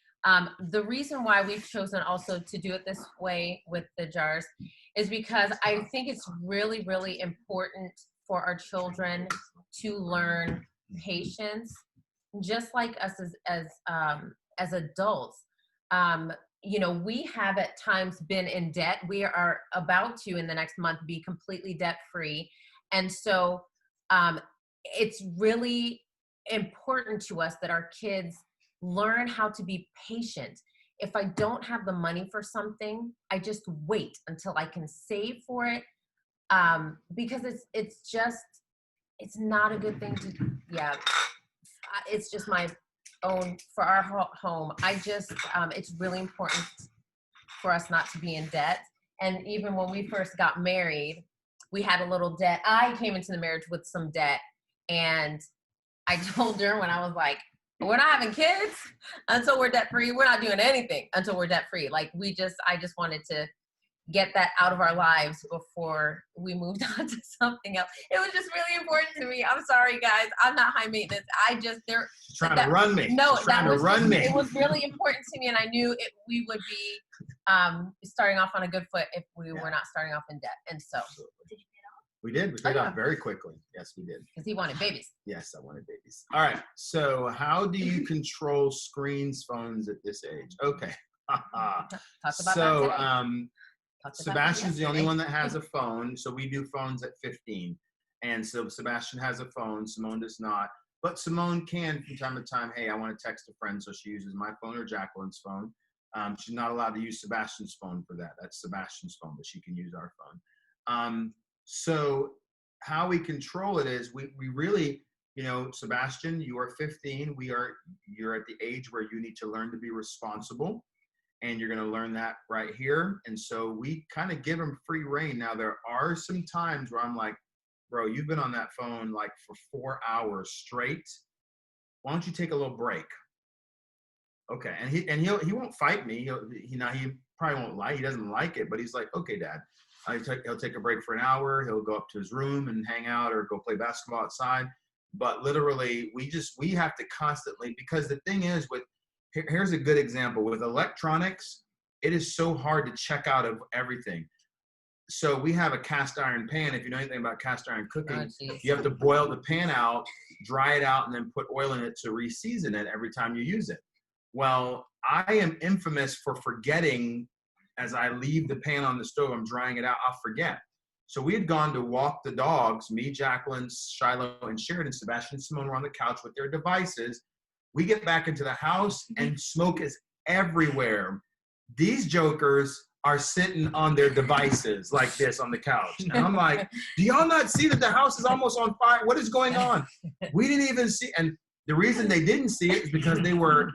the reason why we've chosen also to do it this way with the jars is because I think it's really, really important for our children to learn patience, just like us as adults. You know, we have at times been in debt. We are about to, in the next month, be completely debt free. And so it's really important to us that our kids learn how to be patient. If I don't have the money for something, I just wait until I can save for it, because it's not a good thing to, yeah, it's just my own, for our home. It's really important for us not to be in debt. And even when we first got married, we had a little debt. I came into the marriage with some debt, and I told her when I was like, we're not having kids until we're debt free. We're not doing anything until we're debt free. Like I just wanted to get that out of our lives before we moved on to something else. It was just really important to me. I'm sorry, guys. I'm not high maintenance. She's trying to run me. No, She's trying to run me. It was really important to me, and I knew we would be starting off on a good foot if we were not starting off in debt. And so we did. We paid off very quickly. Yes, we did. Because he wanted babies. Yes, I wanted babies. All right. So how do you control screens, phones at this age? Okay. Talk about So that today. Sebastian's the only one that has a phone. So we do phones at 15. And so Sebastian has a phone. Simone does not. But Simone can from time to time, hey, I want to text a friend. So she uses my phone or Jacqueline's phone. She's not allowed to use Sebastian's phone for that. That's Sebastian's phone, but she can use our phone. So how we control it is we really, you know, Sebastian, you are 15. You're at the age where you need to learn to be responsible, and you're going to learn that right here. And so we kind of give him free reign. Now, there are some times where I'm like, bro, you've been on that phone like for 4 hours straight. Why don't you take a little break? Okay. And he won't fight me. He probably won't lie. He doesn't like it, but he's like, okay, Dad. He'll take a break for an hour. He'll go up to his room and hang out or go play basketball outside. But literally, we have to constantly, because the thing is here's a good example. With electronics, it is so hard to check out of everything. So we have a cast iron pan. If you know anything about cast iron cooking, you have to boil the pan out, dry it out, and then put oil in it to re-season it every time you use it. Well, I am infamous for forgetting. As I leave the pan on the stove, I'm drying it out, I'll forget. So we had gone to walk the dogs, me, Jacqueline, Shiloh, and Sheridan. Sebastian and Simone were on the couch with their devices. We get back into the house and smoke is everywhere. These jokers are sitting on their devices like this on the couch. And I'm like, do y'all not see that the house is almost on fire? What is going on? We didn't even see. And the reason they didn't see it is because they were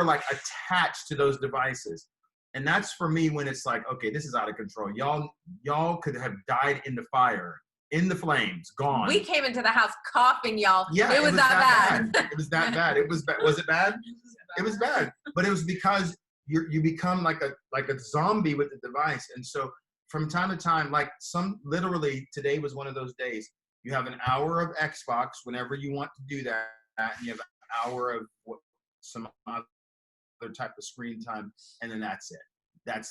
like attached to those devices. And that's for me when it's like, okay, this is out of control. Y'all could have died in the fire, in the flames, gone. We came into the house coughing, y'all. Yeah, it was that bad. It was that bad. It was bad. Was it bad? It was bad. But it was because you become like a zombie with the device. And so from time to time, like literally today was one of those days. You have an hour of Xbox whenever you want to do that, and you have an hour of some other type of screen time, and then that's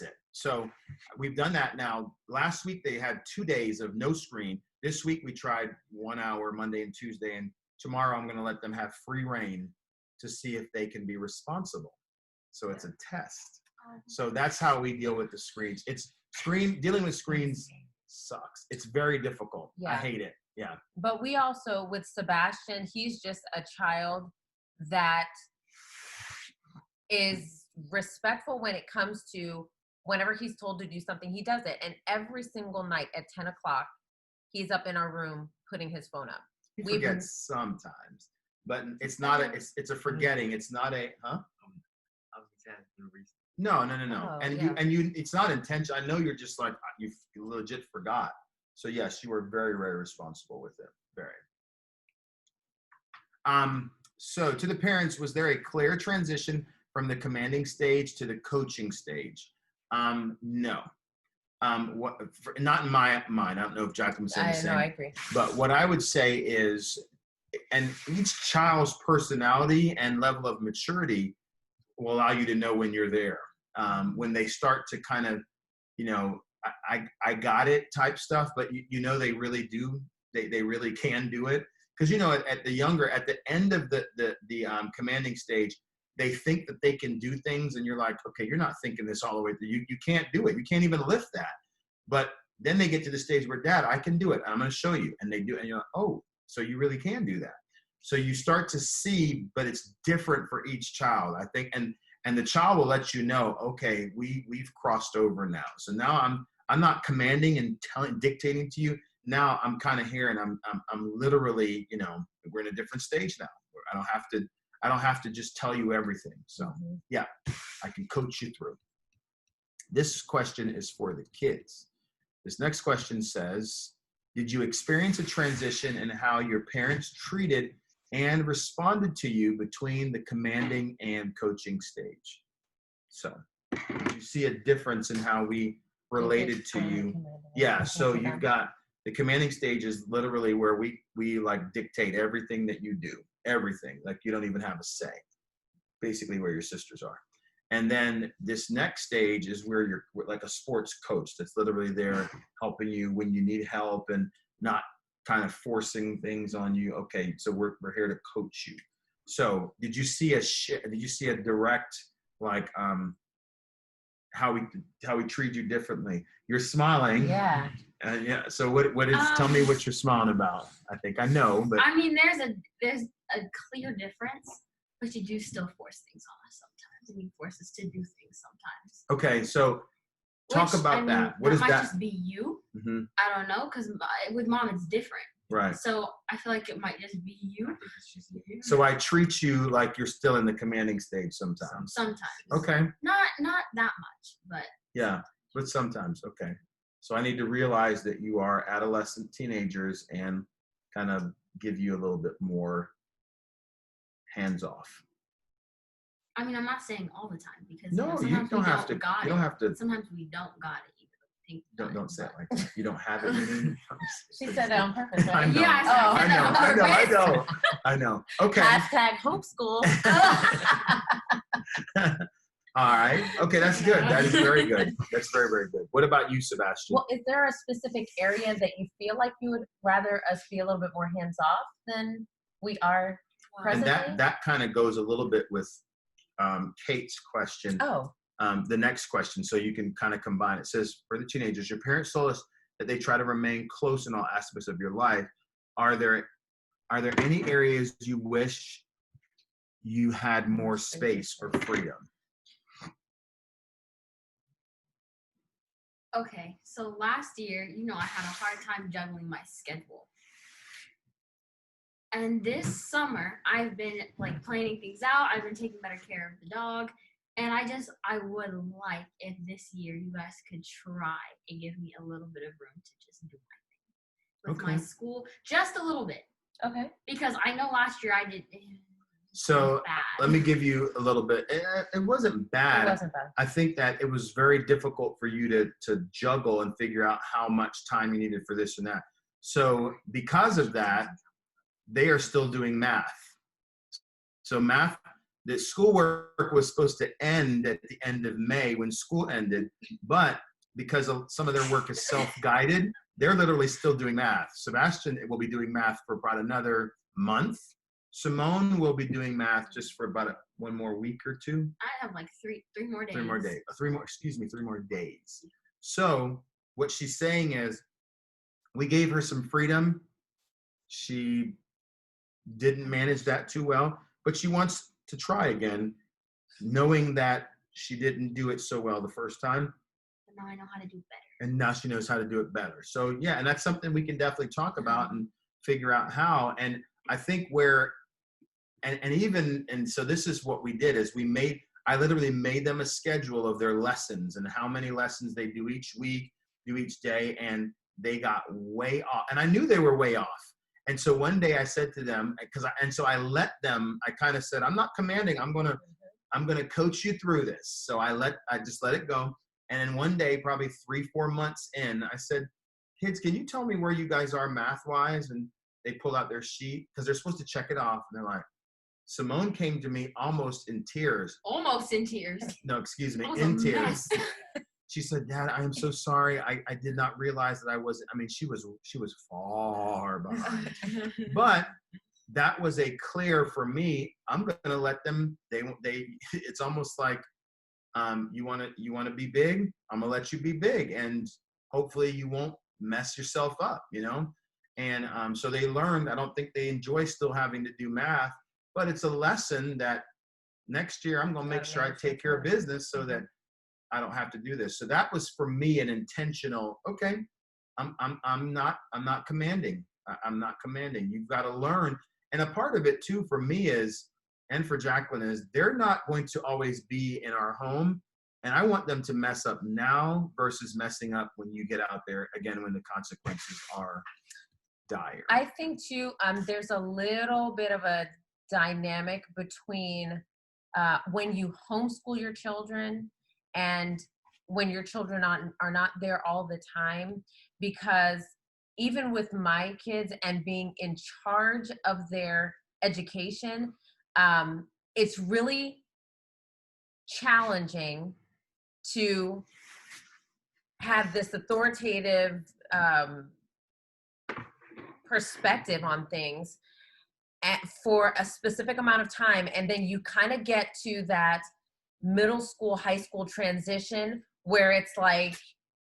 it. So we've done that now. Last week they had 2 days of no screen. This week we tried 1 hour Monday and Tuesday, and tomorrow I'm going to let them have free reign to see if they can be responsible. So it's a test. So that's how we deal with the screens. Dealing with screens sucks. It's very difficult. Yeah. I hate it. Yeah. But we also, with Sebastian, he's just a child that is respectful when it comes to whenever he's told to do something, he does it. And every single night at 10 o'clock, he's up in our room putting his phone up. He forgets sometimes, but it's not it's a forgetting. It's not a, huh? No. Oh, and you, it's not intentional. I know you're just like, you legit forgot. So yes, you were very, very responsible with it. Very. So to the parents, was there a clear transition from the commanding stage to the coaching stage? No. not in my mind, I don't know if Jacqueline was saying the same. I agree. But what I would say is, and each child's personality and level of maturity will allow you to know when you're there. When they start to kind of, I got it type stuff, but they really do, they really can do it. Because at the end of the commanding stage, they think that they can do things, and you're like, okay, you're not thinking this all the way through. You can't do it. You can't even lift that. But then they get to the stage where, Dad, I can do it. I'm going to show you. And they do, and you're like, oh, so you really can do that. So you start to see, but it's different for each child, I think. And the child will let you know, okay, we've crossed over now. So now I'm not commanding and dictating to you. Now I'm kind of here, and I'm literally, we're in a different stage now. I don't have to just tell you everything. So yeah, I can coach you through. This question is for the kids. This next question says, did you experience a transition in how your parents treated and responded to you between the commanding and coaching stage? So did you see a difference in how we related to you? Yeah, so you've got the commanding stage is literally where we like dictate everything that you do, everything. Like you don't even have a say, basically where your sisters are. And then this next stage is where you're like a sports coach that's literally there helping you when you need help and not kind of forcing things on you. Okay, so we're here to coach you. So did you see a direct, like, how we treat you differently? You're smiling. Yeah. Yeah. So what is? Tell me what you're smiling about. I think I know, but I mean, there's a clear difference, but you do still force things on us sometimes, and you force us to do things sometimes. Okay, so talk about that. What that is might that? Just be you. Mm-hmm. I don't know, because with Mom it's different. Right. So I feel like it might just be you. So I treat you like you're still in the commanding stage sometimes. Sometimes. Okay. Not that much, but. Yeah, but sometimes. Okay. So I need to realize that you are adolescent teenagers and kind of give you a little bit more hands off. I mean, I'm not saying all the time because no, you don't have to. You don't have to. Sometimes we don't got it. Don't say it like that. You don't have it. You mean? She said it on purpose, right? I know. Yeah, I know. Okay. Hashtag homeschool. All right. Okay, that's good. That is very good. That's very, very good. What about you, Sebastian? Well, is there a specific area that you feel like you would rather us be a little bit more hands-off than we are presently? And that kind of goes a little bit with Kate's question. Oh. The next question, so you can kind of combine. It says, for the teenagers, your parents told us that they try to remain close in all aspects of your life. Are there any areas you wish you had more space or freedom? Okay, so last year, I had a hard time juggling my schedule. And this summer, I've been like planning things out. I've been taking better care of the dog. And I would like if this year you guys could try and give me a little bit of room to just do my thing with my school, just a little bit. Okay. Because I know last year I did. So let me give you a little bit. It wasn't bad. It wasn't bad. I think that it was very difficult for you to juggle and figure out how much time you needed for this and that. So because of that, they are still doing math. So math. The schoolwork was supposed to end at the end of May when school ended, but because some of their work is self-guided, they're literally still doing math. Sebastian will be doing math for about another month. Simone will be doing math just for about one more week or two. I have like three more days. 3 more days. 3 more days. So what she's saying is we gave her some freedom. She didn't manage that too well, but she wants to try again, knowing that she didn't do it so well the first time. But now I know how to do better. And now she knows how to do it better. So yeah, and that's something we can definitely talk about and figure out how. And I think so this is what we did is I literally made them a schedule of their lessons and how many lessons they do each week, do each day, and they got way off. And I knew they were way off. And so one day I said to them, so I let them, I kind of said, I'm not commanding, I'm gonna coach you through this. So I just let it go. And then one day, probably 3-4 months in, I said, kids, can you tell me where you guys are math-wise? And they pull out their sheet because they're supposed to check it off. And they're like, Simone came to me almost in tears. Almost in tears. No, excuse me, That was in a tears. mess. She said, Dad, I am so sorry. I did not realize that I wasn't, I mean, she was far behind. But that was a clear for me, I'm going to let them, it's almost like, you want to be big, I'm going to let you be big. And hopefully you won't mess yourself up, you know? And so they learned, I don't think they enjoy still having to do math, but it's a lesson that next year I'm going to make sure I take care of business so that I don't have to do this. So that was for me an intentional, okay, I'm not commanding. I'm not commanding. You've got to learn. And a part of it too for me is, and for Jacqueline is, they're not going to always be in our home. And I want them to mess up now versus messing up when you get out there again, when the consequences are dire. I think too, there's a little bit of a dynamic between when you homeschool your children and when your children are not there all the time, because even with my kids and being in charge of their education, it's really challenging to have this authoritative perspective on things for a specific amount of time. And then you kind of get to that middle school, high school transition where it's like,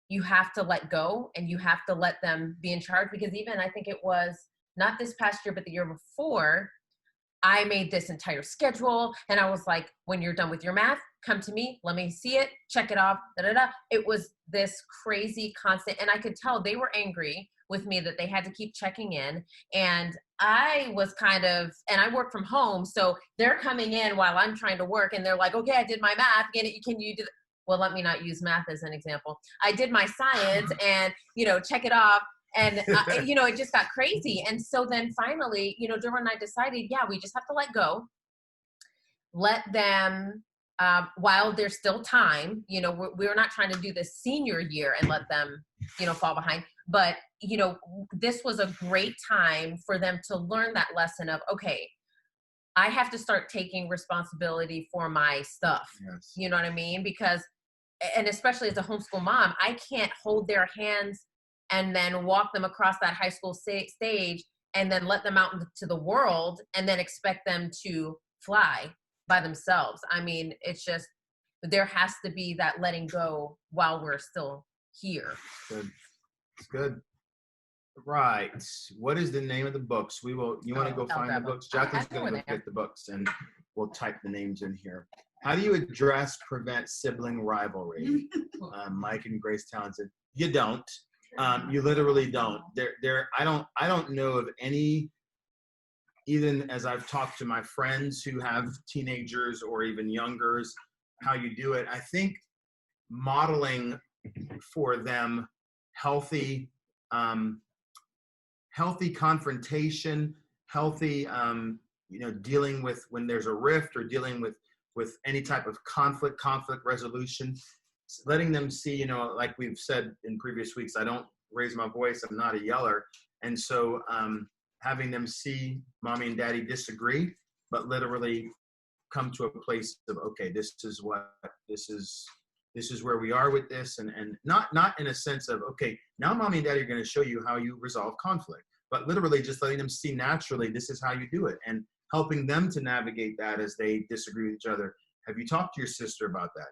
you have to let go and you have to let them be in charge. Because even, I think it was not this past year, but the year before, I made this entire schedule and I was like, when you're done with your math, come to me, let me see it, check it off, It was this crazy constant. And I could tell they were angry with me that they had to keep checking in. And I was kind of, and I work from home. So they're coming in while I'm trying to work and they're like, okay, I did my math. Can you do that? Well, let me not use math as an example. I did my science and, check it off. And, it just got crazy. And so then finally, Derwin and I decided, yeah, we just have to let go. Let them, while there's still time, we're not trying to do this senior year and let them, fall behind. But, this was a great time for them to learn that lesson of, okay, I have to start taking responsibility for my stuff. Yes. You know what I mean? Because, and especially as a homeschool mom, I can't hold their hands and then walk them across that high school stage and then let them out into the world and then expect them to fly by themselves. I mean, it's just, there has to be that letting go while we're still here. Good. It's good. Right. What is the name of the books? You want to go find the books? Jacqueline's going to go get the books and we'll type the names in here. How do you prevent sibling rivalry? Mike and Grace Townsend. You don't. You literally don't. I don't know of any, even as I've talked to my friends who have teenagers or even youngers, how you do it. I think modeling for them healthy confrontation, healthy, dealing with when there's a rift or dealing with any type of conflict resolution, letting them see, like we've said in previous weeks, I don't raise my voice. I'm not a yeller. And so having them see mommy and daddy disagree, but literally come to a place of, okay, this is where we are with this. And not in a sense of, okay, now mommy and daddy are going to show you how you resolve conflict, but literally just letting them see naturally, this is how you do it. And helping them to navigate that as they disagree with each other. Have you talked to your sister about that?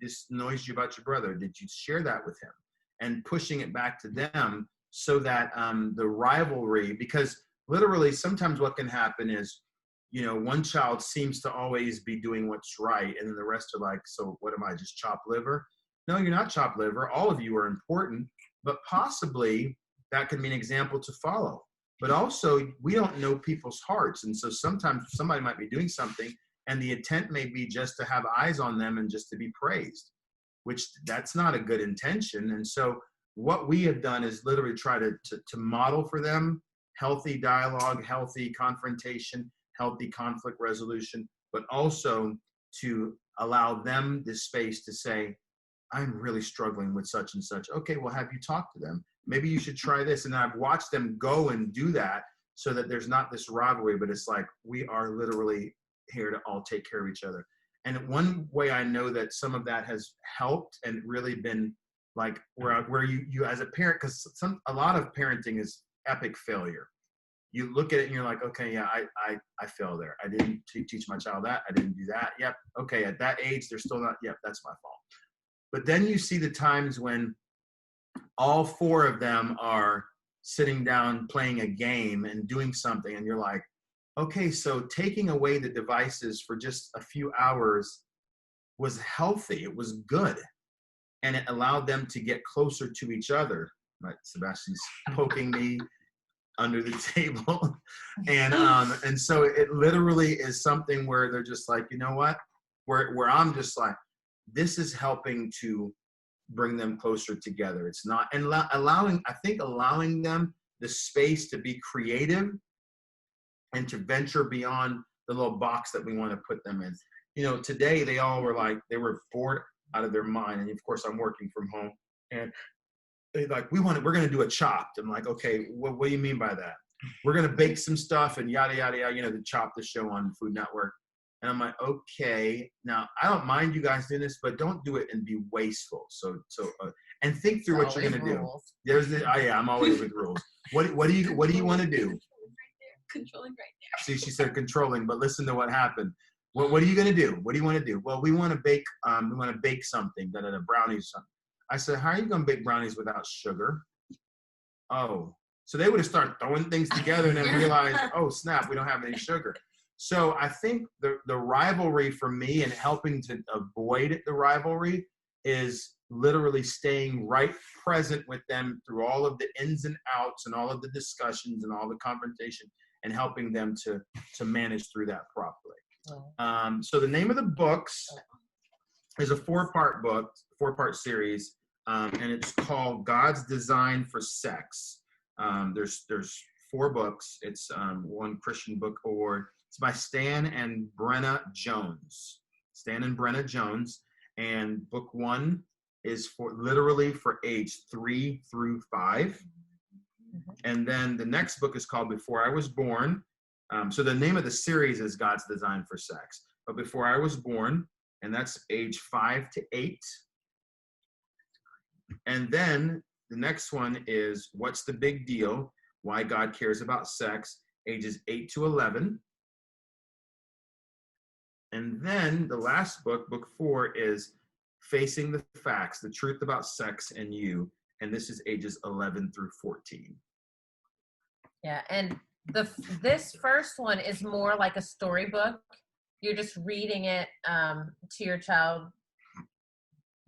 This annoys you about your brother. Did you share that with him? And pushing it back to them so that the rivalry, because literally sometimes what can happen is, one child seems to always be doing what's right. And then the rest are like, so what am I, just chopped liver? No, you're not chopped liver. All of you are important, but possibly that could be an example to follow. But also, we don't know people's hearts. And so sometimes somebody might be doing something and the intent may be just to have eyes on them and just to be praised, which that's not a good intention. And so what we have done is literally try to model for them healthy dialogue, healthy confrontation, healthy conflict resolution, but also to allow them the space to say, I'm really struggling with such and such. Okay, well, have you talked to them? Maybe you should try this. And I've watched them go and do that so that there's not this rivalry, but it's like we are literally here to all take care of each other. And one way I know that some of that has helped and really been like where you as a parent, because a lot of parenting is epic failure. You look at it and you're like, okay, yeah, I failed there. I didn't teach my child that. I didn't do that. Yep. Okay. At that age, they're still not, yep, that's my fault. But then you see the times when all four of them are sitting down playing a game and doing something, and you're like, okay, so taking away the devices for just a few hours was healthy. It was good. And it allowed them to get closer to each other. Right, Sebastian's poking me under the table. And so it literally is something where they're just like, you know what? Where I'm just like, this is helping to bring them closer together. It's not, and allowing them the space to be creative and to venture beyond the little box that we want to put them in. You know, today they all were like, they were bored out of their mind. And of course I'm working from home, and they like, we're going to do a Chopped. I'm like, okay, what do you mean by that? We're going to bake some stuff and yada, yada, yada, you know, the Chopped, the show on Food Network. And I'm like, okay, now I don't mind you guys doing this, but don't do it and be wasteful. So and think through what you're going to do. There's the, I'm always with rules. What do you want to do? Controlling right there. See, she said controlling, but listen to what happened. What are you going to do? What do you want to do? Well, we want to bake something, brownies or something. I said, how are you going to bake brownies without sugar? Oh, so they would have started throwing things together and then realized, oh snap, we don't have any sugar. So I think the rivalry for me and helping to avoid the rivalry is literally staying right present with them through all of the ins and outs and all of the discussions and all the confrontation, and helping them to manage through that properly. So the name of the books is a four-part series, and it's called God's Design for Sex. There's 4 books. It's one Christian Book Award. It's by Stan and Brenna Jones. And book 1 is literally for age 3 through 5. And then the next book is called Before I Was Born. So the name of the series is God's Design for Sex. But Before I Was Born, and that's age 5 to 8. And then the next one is What's the Big Deal? Why God Cares About Sex, ages 8 to 11. And then the last book, book 4, is Facing the Facts, the Truth About Sex and You. And this is ages 11 through 14. Yeah, and this first one is more like a storybook. You're just reading it to your child,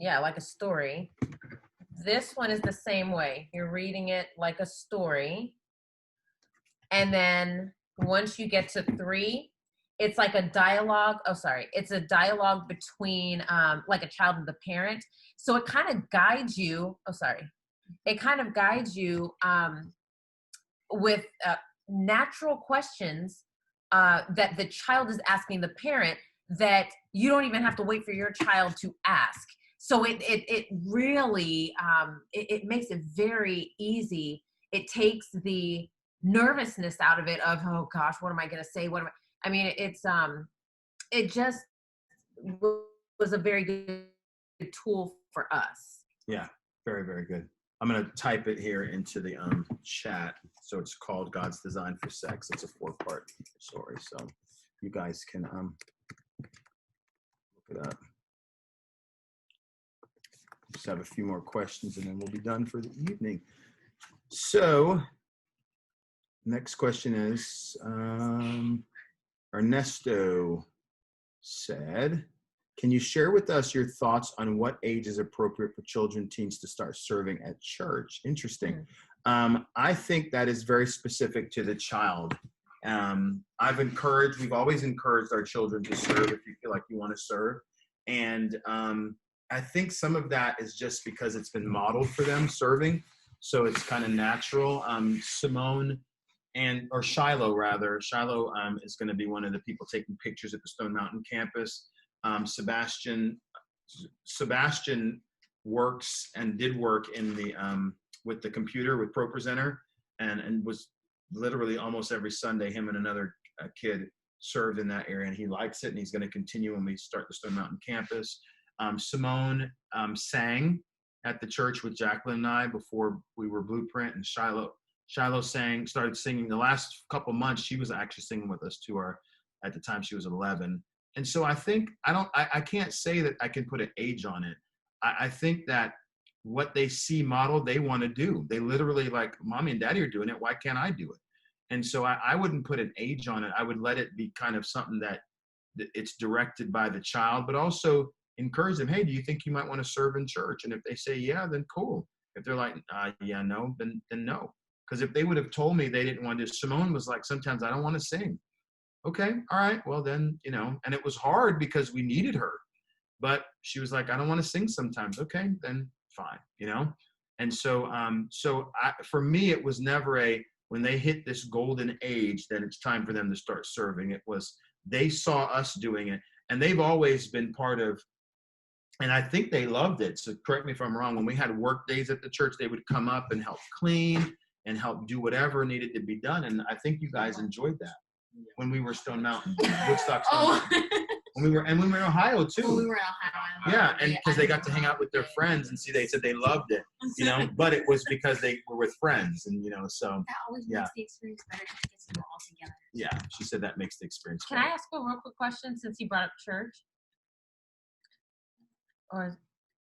like a story. This one is the same way. You're reading it like a story. And then once you get to 3, it's like a dialogue. It's a dialogue between like a child and the parent. So it kind of guides you. It kind of guides you with natural questions that the child is asking the parent that you don't even have to wait for your child to ask. So it really it makes it very easy. It takes the nervousness out of it of, oh gosh, what am I going to say? I mean, it just was a very good tool for us. Yeah, very, very good. I'm going to type it here into the chat. So it's called God's Design for Sex. It's a 4-part story. So you guys can look it up. Just have a few more questions and then we'll be done for the evening. So next question is, Ernesto said, can you share with us your thoughts on what age is appropriate for children, teens to start serving at church? Interesting. I think that is very specific to the child. We've always encouraged our children to serve if you feel like you want to serve. And I think some of that is just because it's been modeled for them serving. So it's kind of natural. Shiloh is going to be one of the people taking pictures at the Stone Mountain campus. Sebastian works and did work in the with the computer with ProPresenter, and was literally almost every Sunday, him and another kid served in that area, and he likes it, and he's going to continue when we start the Stone Mountain campus. Simone sang at the church with Jacqueline and I before we were Blueprint, and Shiloh started singing the last couple months. She was actually singing with us at the time she was 11. And so I think I can't say that I can put an age on it. I think that what they see modeled, they want to do. They literally like, mommy and daddy are doing it. Why can't I do it? And so I wouldn't put an age on it. I would let it be kind of something that it's directed by the child, but also encourage them. Hey, do you think you might want to serve in church? And if they say, yeah, then cool. If they're like, yeah, no, then no. Because if they would have told me they didn't want to, Simone was like, sometimes I don't want to sing. Okay, all right, well then, and it was hard because we needed her. But she was like, I don't want to sing sometimes. Okay, then fine, And so, for me, it was never when they hit this golden age, then it's time for them to start serving. It was, they saw us doing it, and they've always been part of, and I think they loved it. So correct me if I'm wrong. When we had work days at the church, they would come up and help clean and help do whatever needed to be done. And I think you guys enjoyed that when we were Stone Mountain, Woodstock Stone Mountain. When we were in Ohio too. When we were in Ohio. Yeah, and because they got to hang out with their friends, and they said they loved it, but it was because they were with friends, and so. That always makes the experience better if it gets them all together. Yeah, she said that makes the experience better. Can I ask a real quick question since you brought up church?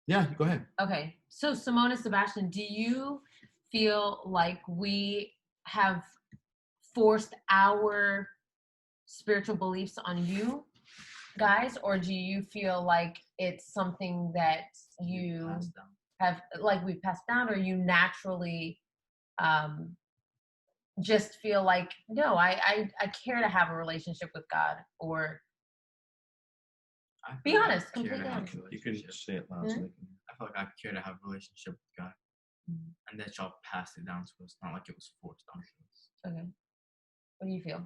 Yeah, go ahead. Okay, so Simone and Sebastian, do you feel like we have forced our spiritual beliefs on you guys, or do you feel like it's something that you have, like, we passed down, or you naturally just feel like, no, I care to have a relationship with God? Or be honest, completely honest. You can say it loud. Mm-hmm. I feel like I care to have a relationship with God, and that y'all passed it down to us, not like it was forced on us. Okay. What do you feel?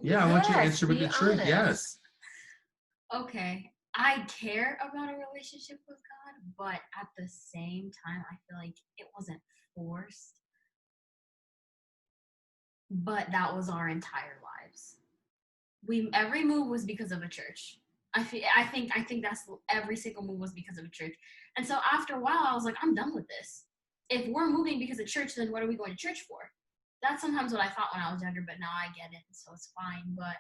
Yeah, I want you to answer with the truth. Honest. Yes. Okay, I care about a relationship with God, but at the same time, I feel like it wasn't forced. But that was our entire lives. Every move was because of a church. I think that's every single move was because of a church. And so after a while, I was like, I'm done with this. If we're moving because of church, then what are we going to church for? That's sometimes what I thought when I was younger, but now I get it, so it's fine. But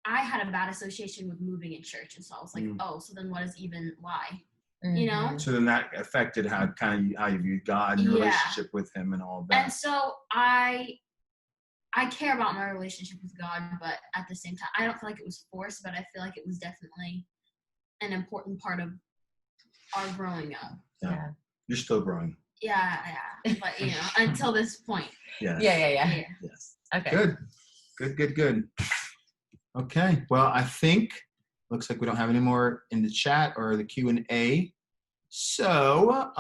I had a bad association with moving in church, and so I was like, oh, so then what is even why? Mm-hmm. So then that affected how you viewed God and your relationship with Him and all of that. And so I care about my relationship with God, but at the same time, I don't feel like it was forced, but I feel like it was definitely an important part of our growing up. Yeah. You're still growing. Yeah. But, until this point. Yes. Yeah. Yes. Okay. Good. Okay. Well, I think looks like we don't have any more in the chat or the Q&A. So,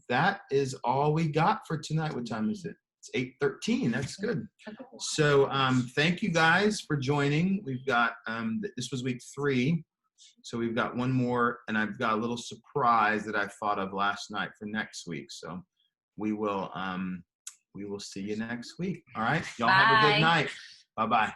that is all we got for tonight. What time is it? It's 8:13. That's good. So, thank you guys for joining. We've got this was week 3. So we've got one more, and I've got a little surprise that I thought of last night for next week. So we will see you next week. All right. Y'all have a good night. Bye-bye.